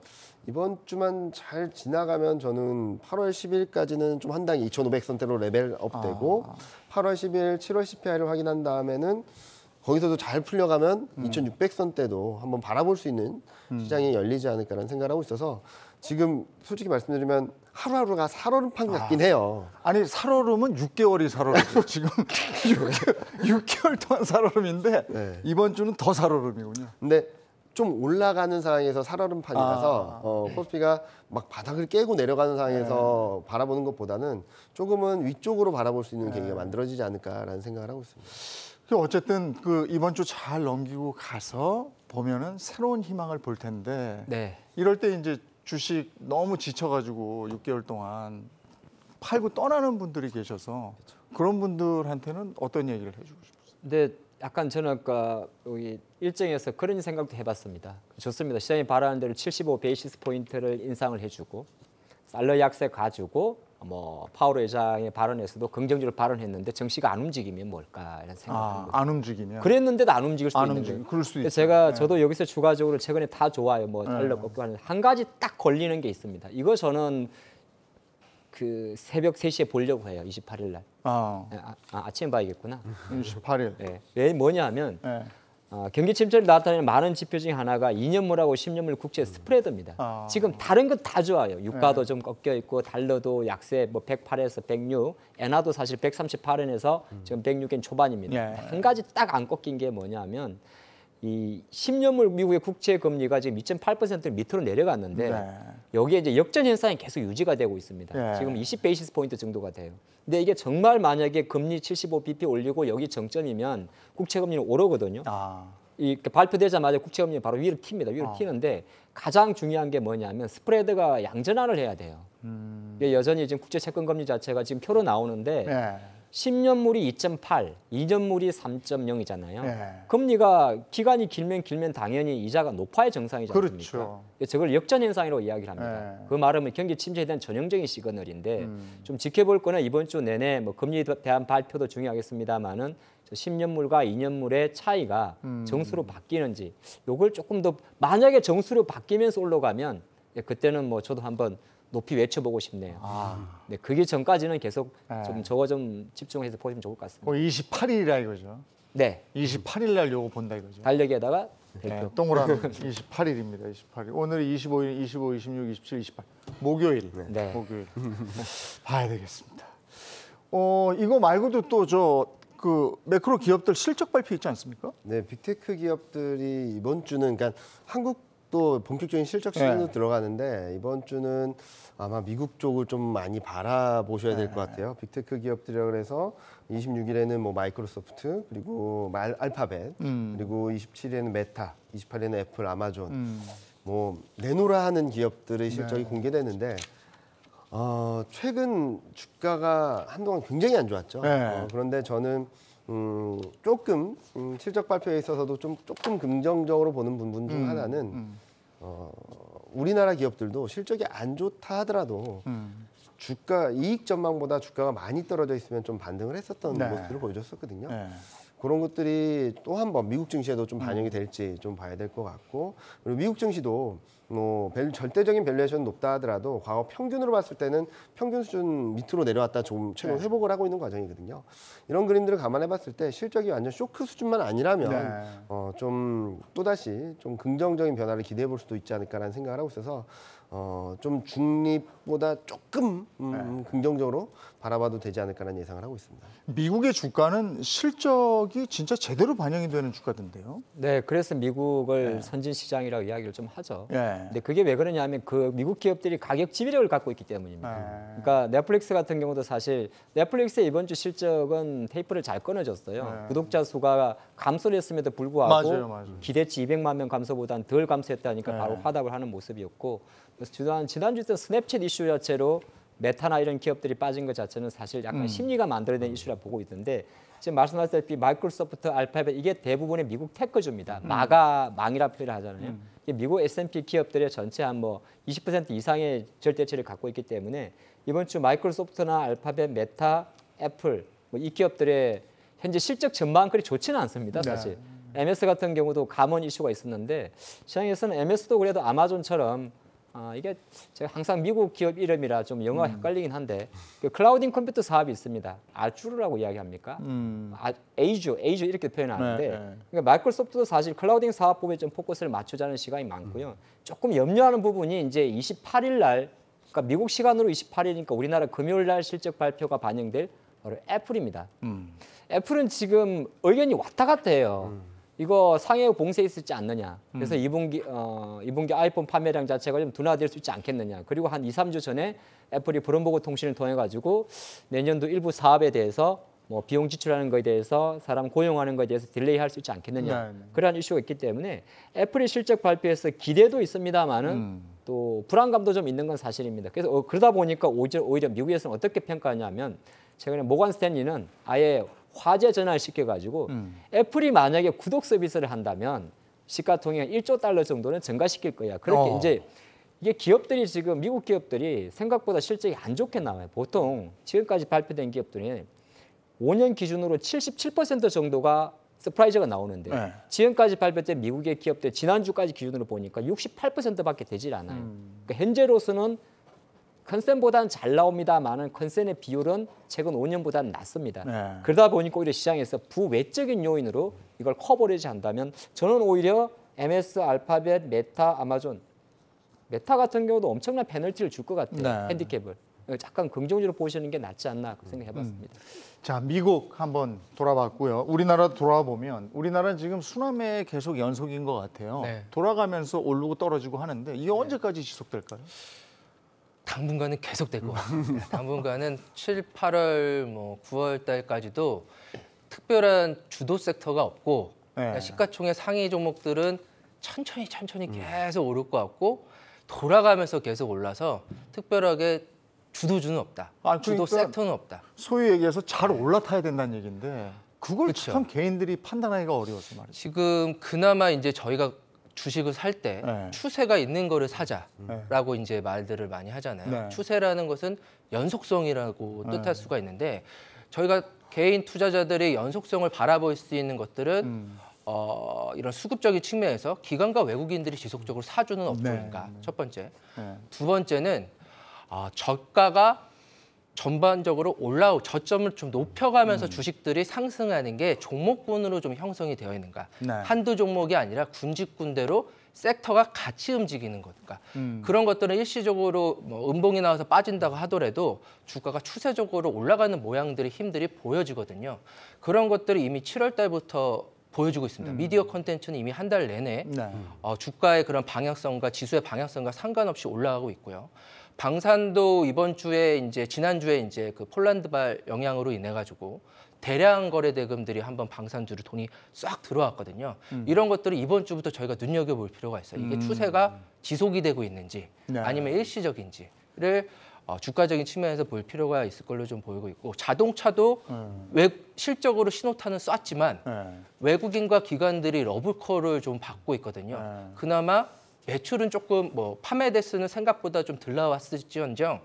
이번 주만 잘 지나가면 저는 8월 10일까지는 좀 한 당이 2,500선대로 레벨업되고 8월 10일, 7월 CPI를 확인한 다음에는 거기서도 잘 풀려가면 2,600선대도 한번 바라볼 수 있는 시장이 열리지 않을까라는 생각을 하고 있어서 지금 솔직히 말씀드리면 하루하루가 살얼음판 같긴 해요. 아니 살얼음은 6개월이 살얼음이죠. 지금 6개월 동안 살얼음인데 네. 이번 주는 더 살얼음이군요. 근데 좀 올라가는 상황에서 살얼음판이라서 코스피가 막 바닥을 깨고 내려가는 상황에서 바라보는 것보다는 조금은 위쪽으로 바라볼 수 있는 계기가 만들어지지 않을까라는 생각을 하고 있습니다. 어쨌든 그 이번 주 잘 넘기고 가서 보면은 새로운 희망을 볼 텐데 네. 이럴 때 이제 주식 너무 지쳐가지고 6개월 동안 팔고 떠나는 분들이 계셔서 그런 분들한테는 어떤 얘기를 해주고 싶으세요? 근데 약간 저는 아까 여기 일정에서 그런 생각도 해봤습니다. 좋습니다. 시장이 바라는 대로 75 베이시스 포인트를 인상을 해주고 달러 약세 가지고 뭐 파월 의장의 발언에서도 긍정적으로 발언했는데 정시가 안 움직이면 뭘까 이런 생각을 안 움직이면 그랬는데도 안 움직일 수도 안 있는데 움직이면 그럴 수도 있어요. 제가 저도 여기서 추가적으로 최근에 다 좋아요. 뭐 달러 꺾고 하는 한 가지 딱 걸리는 게 있습니다. 이거 저는 그 새벽 3시에 보려고 해요. 28일 날. 아침에 봐야겠구나. 28일. 네. 왜 뭐냐면 네. 경기 침체를 나타내는 많은 지표 중에 하나가 2년물하고 10년물 국채 스프레드입니다. 지금 다른 건 다 좋아요. 유가도 좀 꺾여 있고 달러도 약세 뭐 108에서 106, 엔화도 사실 138원에서 지금 106엔 초반입니다. 한 가지 딱 안 꺾인 게 뭐냐면 이 10년물 미국의 국채 금리가 지금 2.8% 밑으로 내려갔는데 여기에 이제 역전 현상이 계속 유지가 되고 있습니다. 지금 20 베이시스 포인트 정도가 돼요. 근데 이게 정말 만약에 금리 75bp 올리고 여기 정점이면 국채 금리는 오르거든요. 이 발표되자마자 국채 금리 바로 위로 튑니다. 위로 튀는데 가장 중요한 게 뭐냐면 스프레드가 양전환을 해야 돼요. 이게 여전히 지금 국채 채권 금리 자체가 지금 표로 나오는데 10년물이 2.8, 2년물이 3.0이잖아요. 금리가 기간이 길면 당연히 이자가 높아야 정상이지 않습니까? 그렇죠. 저걸 역전 현상이라고 이야기를 합니다. 그 말은 경기 침체에 대한 전형적인 시그널인데 좀 지켜볼 거는 이번 주 내내 뭐 금리에 대한 발표도 중요하겠습니다만은 10년물과 2년물의 차이가 정수로 바뀌는지 요걸 조금 더 만약에 정수로 바뀌면서 올라가면 그때는 뭐 저도 한번 높이 외쳐보고 싶네요. 네, 그게 전까지는 계속 좀 저거 좀 집중해서 보시면 좋을 것 같습니다. 28일이라 이거죠. 네. 28일 날 요거 본다 이거죠. 달력에다가 네, 동그라미 28일입니다. 28일. 오늘이 25일, 25, 26, 27, 28. 목요일. 네. 목요일. 봐야 되겠습니다. 이거 말고도 또 그 매크로 기업들 실적 발표 있지 않습니까? 네, 빅테크 기업들이 이번 주는 그러니까 한국도 본격적인 실적 시즌으로 들어가는데 이번 주는 아마 미국 쪽을 좀 많이 바라보셔야 될 것 같아요. 빅테크 기업들이라 그래서 26일에는 뭐 마이크로소프트 그리고 알파벳 그리고 27일에는 메타, 28일에는 애플, 아마존 뭐 내놓으라 하는 기업들의 실적이 공개되는데 최근 주가가 한동안 굉장히 안 좋았죠. 그런데 저는 조금 실적 발표에 있어서도 조금 긍정적으로 보는 부분 중 하나는 우리나라 기업들도 실적이 안 좋다 하더라도 주가 이익 전망보다 주가가 많이 떨어져 있으면 좀 반등을 했었던 모습들을 보여줬었거든요. 그런 것들이 또 한 번 미국 증시에도 좀 반영이 될지 좀 봐야 될 것 같고 그리고 미국 증시도 뭐 절대적인 밸류에이션 높다 하더라도 과거 평균으로 봤을 때는 평균 수준 밑으로 내려왔다 좀 최근 회복을 하고 있는 과정이거든요. 이런 그림들을 감안해 봤을 때 실적이 완전 쇼크 수준만 아니라면 좀 또다시 좀 긍정적인 변화를 기대해 볼 수도 있지 않을까라는 생각을 하고 있어서 좀 중립보다 조금 긍정적으로 바라봐도 되지 않을까라는 예상을 하고 있습니다. 미국의 주가는 실적이 진짜 제대로 반영이 되는 주가던데요. 네, 그래서 미국을 선진 시장이라고 이야기를 좀 하죠. 예. 근데 그게 왜 그러냐면 그 미국 기업들이 가격 지배력을 갖고 있기 때문입니다. 그러니까 넷플릭스 같은 경우도 사실 넷플릭스의 이번 주 실적은 테이프를 잘 끊어줬어요. 구독자 수가 감소를 했음에도 불구하고 맞아요. 기대치 200만 명 감소보다는 덜 감소했다니까 바로 화답을 하는 모습이었고 그래서 지난주 때 스냅챗 이슈 자체로 메타나 이런 기업들이 빠진 것 자체는 사실 약간 심리가 만들어낸 이슈라 보고 있는데 지금 말씀하셨다시피 마이크로소프트, 알파벳 이게 대부분의 미국 테크주입니다. 망이라 표현을 하잖아요. 이게 미국 S&P 기업들의 전체 한 뭐 20% 이상의 절대치를 갖고 있기 때문에 이번 주 마이크로소프트나 알파벳, 메타, 애플 뭐 이 기업들의 현재 실적 전망은 그리 좋지는 않습니다. 사실. MS 같은 경우도 감원 이슈가 있었는데 시장에서는 MS도 그래도 아마존처럼 이게 제가 항상 미국 기업 이름이라 좀 영어가 헷갈리긴 한데 그 클라우딩 컴퓨터 사업이 있습니다. 아주르라고 이야기합니까? 에이주 이렇게 표현하는데 그러니까 마이크로소프트도 사실 클라우딩 사업부에 좀 포커스를 맞추자는 시각이 많고요. 조금 염려하는 부분이 이제 28일 날 그러니까 미국 시간으로 28일이니까 우리나라 금요일 날 실적 발표가 반영될 바로 애플입니다. 애플은 지금 의견이 왔다 갔다 해요. 이거 상해 봉쇄 있었지 않느냐. 그래서 2분기 아이폰 판매량 자체가 좀 둔화될 수 있지 않겠느냐. 그리고 한 2, 3주 전에 애플이 브룸버그 통신을 통해 가지고 내년도 일부 사업에 대해서 뭐 비용 지출하는 것에 대해서 사람 고용하는 것에 대해서 딜레이 할 수 있지 않겠느냐. 그러한 이슈가 있기 때문에 애플이 실적 발표에서 기대도 있습니다만은 또 불안감도 좀 있는 건 사실입니다. 그래서 그러다 보니까 오히려 미국에서는 어떻게 평가하냐면 최근에 모건 스탠리는 아예 화제 전환을 시켜가지고 애플이 만약에 구독 서비스를 한다면 시가총액 1조 달러 정도는 증가시킬 거야. 그렇게 이제 이게 기업들이 지금 미국 기업들이 생각보다 실적이 안 좋게 나와요. 보통 지금까지 발표된 기업들이 5년 기준으로 77% 정도가 서프라이즈가 나오는데 네. 지금까지 발표된 미국의 기업들 지난주까지 기준으로 보니까 68%밖에 되질 않아요. 그러니까 현재로서는 컨센보다는 잘 나옵니다만은 컨센의 비율은 최근 5년보다는 낮습니다. 네. 그러다 보니까 오히려 시장에서 부외적인 요인으로 이걸 커버리지 한다면 저는 오히려 MS, 알파벳, 메타, 아마존 메타 같은 경우도 엄청난 페널티를 줄 것 같아요. 네. 핸디캡을. 약간 긍정적으로 보시는 게 낫지 않나 그 생각해봤습니다. 자, 미국 한번 돌아봤고요. 우리나라 돌아보면 우리나라는 지금 순환매 계속 연속인 것 같아요. 네. 돌아가면서 오르고 떨어지고 하는데 이게 언제까지 지속될까요? 당분간은 계속될 것 같습니다. 당분간은 7, 8월, 뭐 9월 달까지도 특별한 주도 섹터가 없고 네. 시가총액 상위 종목들은 천천히 계속 오를 것 같고 돌아가면서 계속 올라서 특별하게 주도주는 없다. 주도 그러니까 섹터는 없다. 소위 얘기해서 잘 올라타야 된다는 얘기인데 그걸 그쵸. 참 개인들이 판단하기가 어려워서 말이죠. 지금 그나마 이제 저희가 주식을 살 때 네. 추세가 있는 거를 사자라고 이제 말들을 많이 하잖아요. 네. 추세라는 것은 연속성이라고 뜻할 수가 있는데 저희가 개인 투자자들이 연속성을 바라볼 수 있는 것들은 이런 수급적인 측면에서 기관과 외국인들이 지속적으로 사주는 업종인가 첫 번째. 네. 두 번째는 저가가 전반적으로 저점을 좀 높여가면서 주식들이 상승하는 게 종목군으로 좀 형성이 되어 있는가. 네. 한두 종목이 아니라 군집군대로 섹터가 같이 움직이는 것인가. 그런 것들은 일시적으로 뭐 음봉이 나와서 빠진다고 하더라도 주가가 추세적으로 올라가는 모양들의 힘들이 보여지거든요. 그런 것들이 이미 7월 달부터 보여주고 있습니다. 미디어 콘텐츠는 이미 한 달 내내 네. 주가의 그런 방향성과 지수의 방향성과 상관없이 올라가고 있고요. 방산도 이번 주에 이제 지난주에 이제 그 폴란드발 영향으로 인해 가지고 대량 거래 대금들이 한번 방산주로 돈이 싹 들어왔거든요. 이런 것들을 이번 주부터 저희가 눈여겨볼 필요가 있어요. 이게 추세가 지속이 되고 있는지 네. 아니면 일시적인지를 주가적인 측면에서 볼 필요가 있을 걸로 좀 보이고 있고 자동차도 실적으로 신호탄은 쐈지만 네. 외국인과 기관들이 러브콜을 좀 받고 있거든요. 네. 그나마 매출은 조금 뭐 판매 대수는 생각보다 좀 덜 나왔을지언정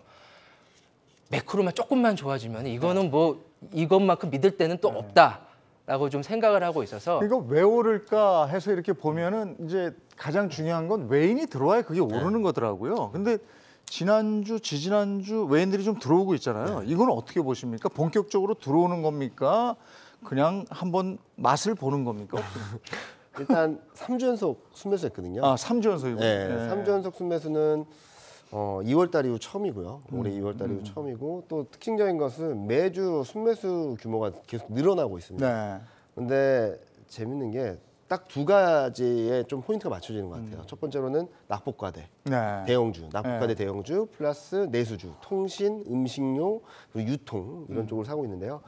매크로만 조금만 좋아지면 이거는 뭐 이것만큼 믿을 때는 또 없다라고 좀 생각을 하고 있어서 이거 왜 오를까 해서 이렇게 보면은 이제 가장 중요한 건 외인이 들어와야 그게 오르는 거더라고요. 근데 지난주, 지지난주 외인들이 좀 들어오고 있잖아요. 이건 어떻게 보십니까? 본격적으로 들어오는 겁니까? 그냥 한번 맛을 보는 겁니까? 일단 3주 연속 순매수했거든요. 3주 연속이고. 네, 3주 연속 순매수는 2월 달 이후 처음이고요. 올해 2월 달 이후 처음이고 또 특징적인 것은 매주 순매수 규모가 계속 늘어나고 있습니다. 네. 근데 재밌는 게 딱 두 가지에 좀 포인트가 맞춰지는 것 같아요. 첫 번째로는 낙폭과대, 네. 대형주, 낙폭과대 대형주 플러스 내수주, 통신, 음식료, 그리고 유통 이런 쪽을 사고 있는데요.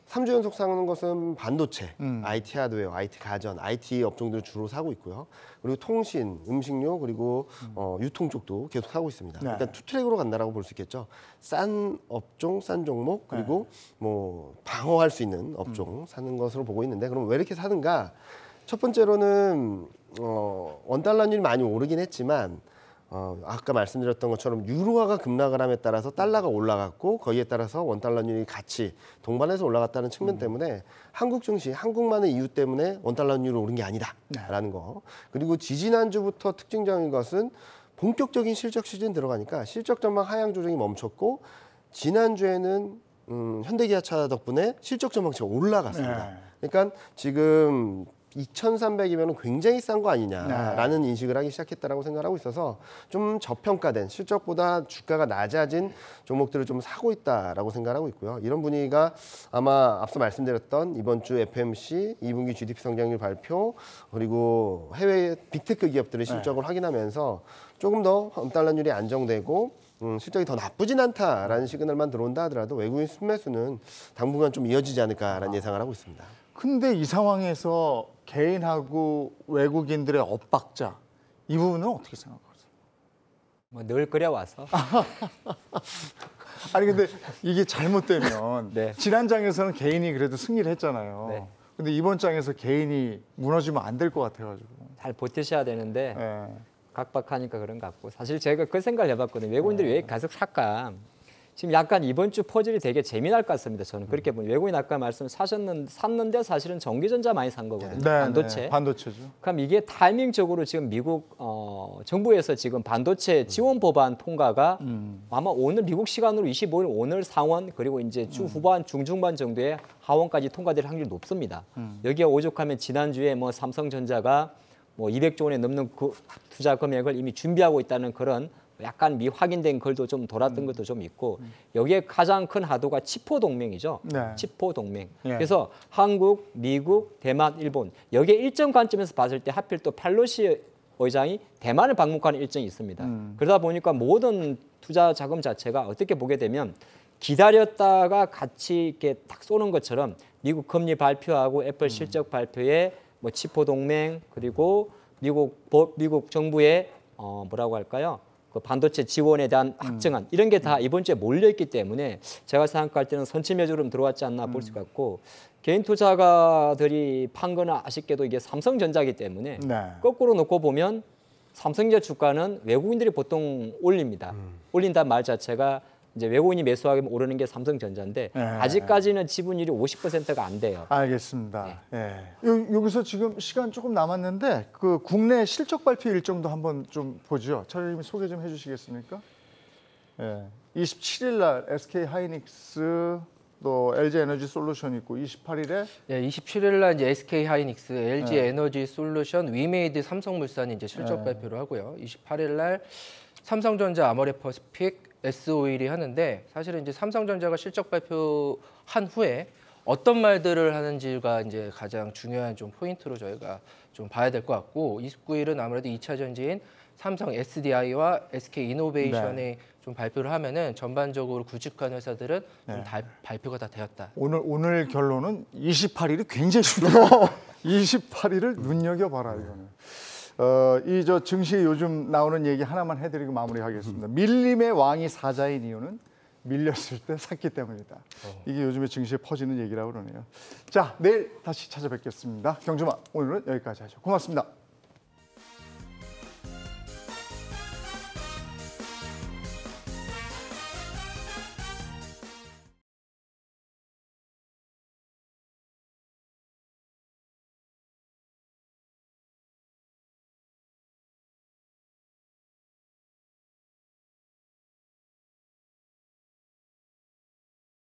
3주 연속 사는 것은 반도체, IT 하드웨어, IT 가전, IT 업종들을 주로 사고 있고요. 그리고 통신, 음식료, 그리고 유통 쪽도 계속 사고 있습니다. 네. 일단 투 트랙으로 간다라고 볼 수 있겠죠. 싼 업종, 싼 종목, 그리고 뭐 방어할 수 있는 업종 사는 것으로 보고 있는데 그럼 왜 이렇게 사는가? 첫 번째로는 원달러율이 많이 오르긴 했지만 아까 말씀드렸던 것처럼 유로화가 급락을 함에 따라서 달러가 올라갔고 거기에 따라서 원달러율이 같이 동반해서 올라갔다는 측면 때문에 한국 증시, 한국만의 이유 때문에 원달러율이 오른 게 아니다라는 거. 그리고 지지난주부터 특징적인 것은 본격적인 실적 시즌 들어가니까 실적 전망 하향 조정이 멈췄고 지난주에는 현대기아차 덕분에 실적 전망치가 올라갔습니다. 네. 그러니까 지금 2,300이면 굉장히 싼 거 아니냐라는 인식을 하기 시작했다라고 생각하고 있어서 좀 저평가된 실적보다 주가가 낮아진 종목들을 좀 사고 있다라고 생각하고 있고요. 이런 분위기가 아마 앞서 말씀드렸던 이번 주 FMC 2분기 GDP 성장률 발표 그리고 해외 빅테크 기업들의 실적을 확인하면서 조금 더 달러율이 안정되고 실적이 더 나쁘진 않다라는 시그널만 들어온다 하더라도 외국인 순매수는 당분간 좀 이어지지 않을까라는 예상을 하고 있습니다. 근데 이 상황에서 개인하고 외국인들의 엇박자 이 부분은 어떻게 생각하세요? 뭐 늘 그래와서 아니 근데 이게 잘못되면 네. 지난 장에서는 개인이 그래도 승리를 했잖아요. 네. 근데 이번 장에서 개인이 무너지면 안 될 것 같아가지고. 잘 버티셔야 되는데 예. 각박하니까 그런 것 같고 사실 제가 그 생각을 해봤거든요. 외국인들이 왜 계속 살까? 지금 약간 이번 주 퍼즐이 되게 재미날 것 같습니다. 저는 그렇게 보면 외국인 아까 말씀 샀는데 사실은 전기전자 많이 산 거거든요. 네, 반도체. 네, 반도체죠. 그럼 이게 타이밍적으로 지금 미국 정부에서 지금 반도체 지원 법안 통과가 아마 오늘 미국 시간으로 25일 오늘 상원 그리고 이제 주 후반 중중반 정도에 하원까지 통과될 확률이 높습니다. 여기에 오죽하면 지난주에 뭐 삼성전자가 뭐 200조 원에 넘는 그 투자 금액을 이미 준비하고 있다는 그런 약간 미확인된 글도 좀 돌았던 것도 좀 있고 여기에 가장 큰 하도가 치포 동맹이죠. 네. 치포 동맹. 예. 그래서 한국, 미국, 대만, 일본 여기에 일정 관점에서 봤을 때 하필 또 펠로시 의장이 대만을 방문하는 일정이 있습니다. 그러다 보니까 모든 투자 자금 자체가 어떻게 보게 되면 기다렸다가 같이 이렇게 딱 쏘는 것처럼 미국 금리 발표하고 애플 실적 발표에 뭐 치포 동맹 그리고 미국 정부의 뭐라고 할까요? 그 반도체 지원에 대한 확정안 이런 게 다 이번 주에 몰려 있기 때문에 제가 생각할 때는 선침해주름 들어왔지 않나 볼 수 있고 개인 투자가들이 판 거는 아쉽게도 이게 삼성전자이기 때문에 네. 거꾸로 놓고 보면 삼성전자 주가는 외국인들이 보통 올립니다. 올린다는 말 자체가 이제 외국인이 매수하면 오르는 게 삼성전자인데 네. 아직까지는 지분율이 50%가 안 돼요. 알겠습니다. 예. 여기서 지금 시간 조금 남았는데 그 국내 실적 발표 일정도 한번 좀 보죠. 차장님이 소개 좀 해주시겠습니까? 예. 27일 날 SK 하이닉스 또 LG 에너지 솔루션 있고 28일에 예, 27일 날 이제 SK 하이닉스, LG 에너지 솔루션, 위메이드, 삼성물산이 이제 실적 발표를 하고요. 28일 날 삼성전자, 아모레퍼시픽, S-오일이 하는데 사실은 이제 삼성전자가 실적 발표한 후에 어떤 말들을 하는지가 이제 가장 중요한 좀 포인트로 저희가 좀 봐야 될 것 같고 29일은 아무래도 2차 전지인 삼성 SDI와 SK 이노베이션이 좀 발표를 하면은 전반적으로 굵직한 회사들은 좀 발표가 다 되었다. 오늘 결론은 28일이 굉장히 중요해요. 28일을 눈여겨봐라 이거는. 이 저 증시에 요즘 나오는 얘기 하나만 해드리고 마무리하겠습니다. 밀림의 왕이 사자인 이유는 밀렸을 때 샀기 때문이다. 이게 요즘에 증시에 퍼지는 얘기라고 그러네요. 자, 내일 다시 찾아뵙겠습니다. 경주마 오늘은 여기까지 하죠. 고맙습니다.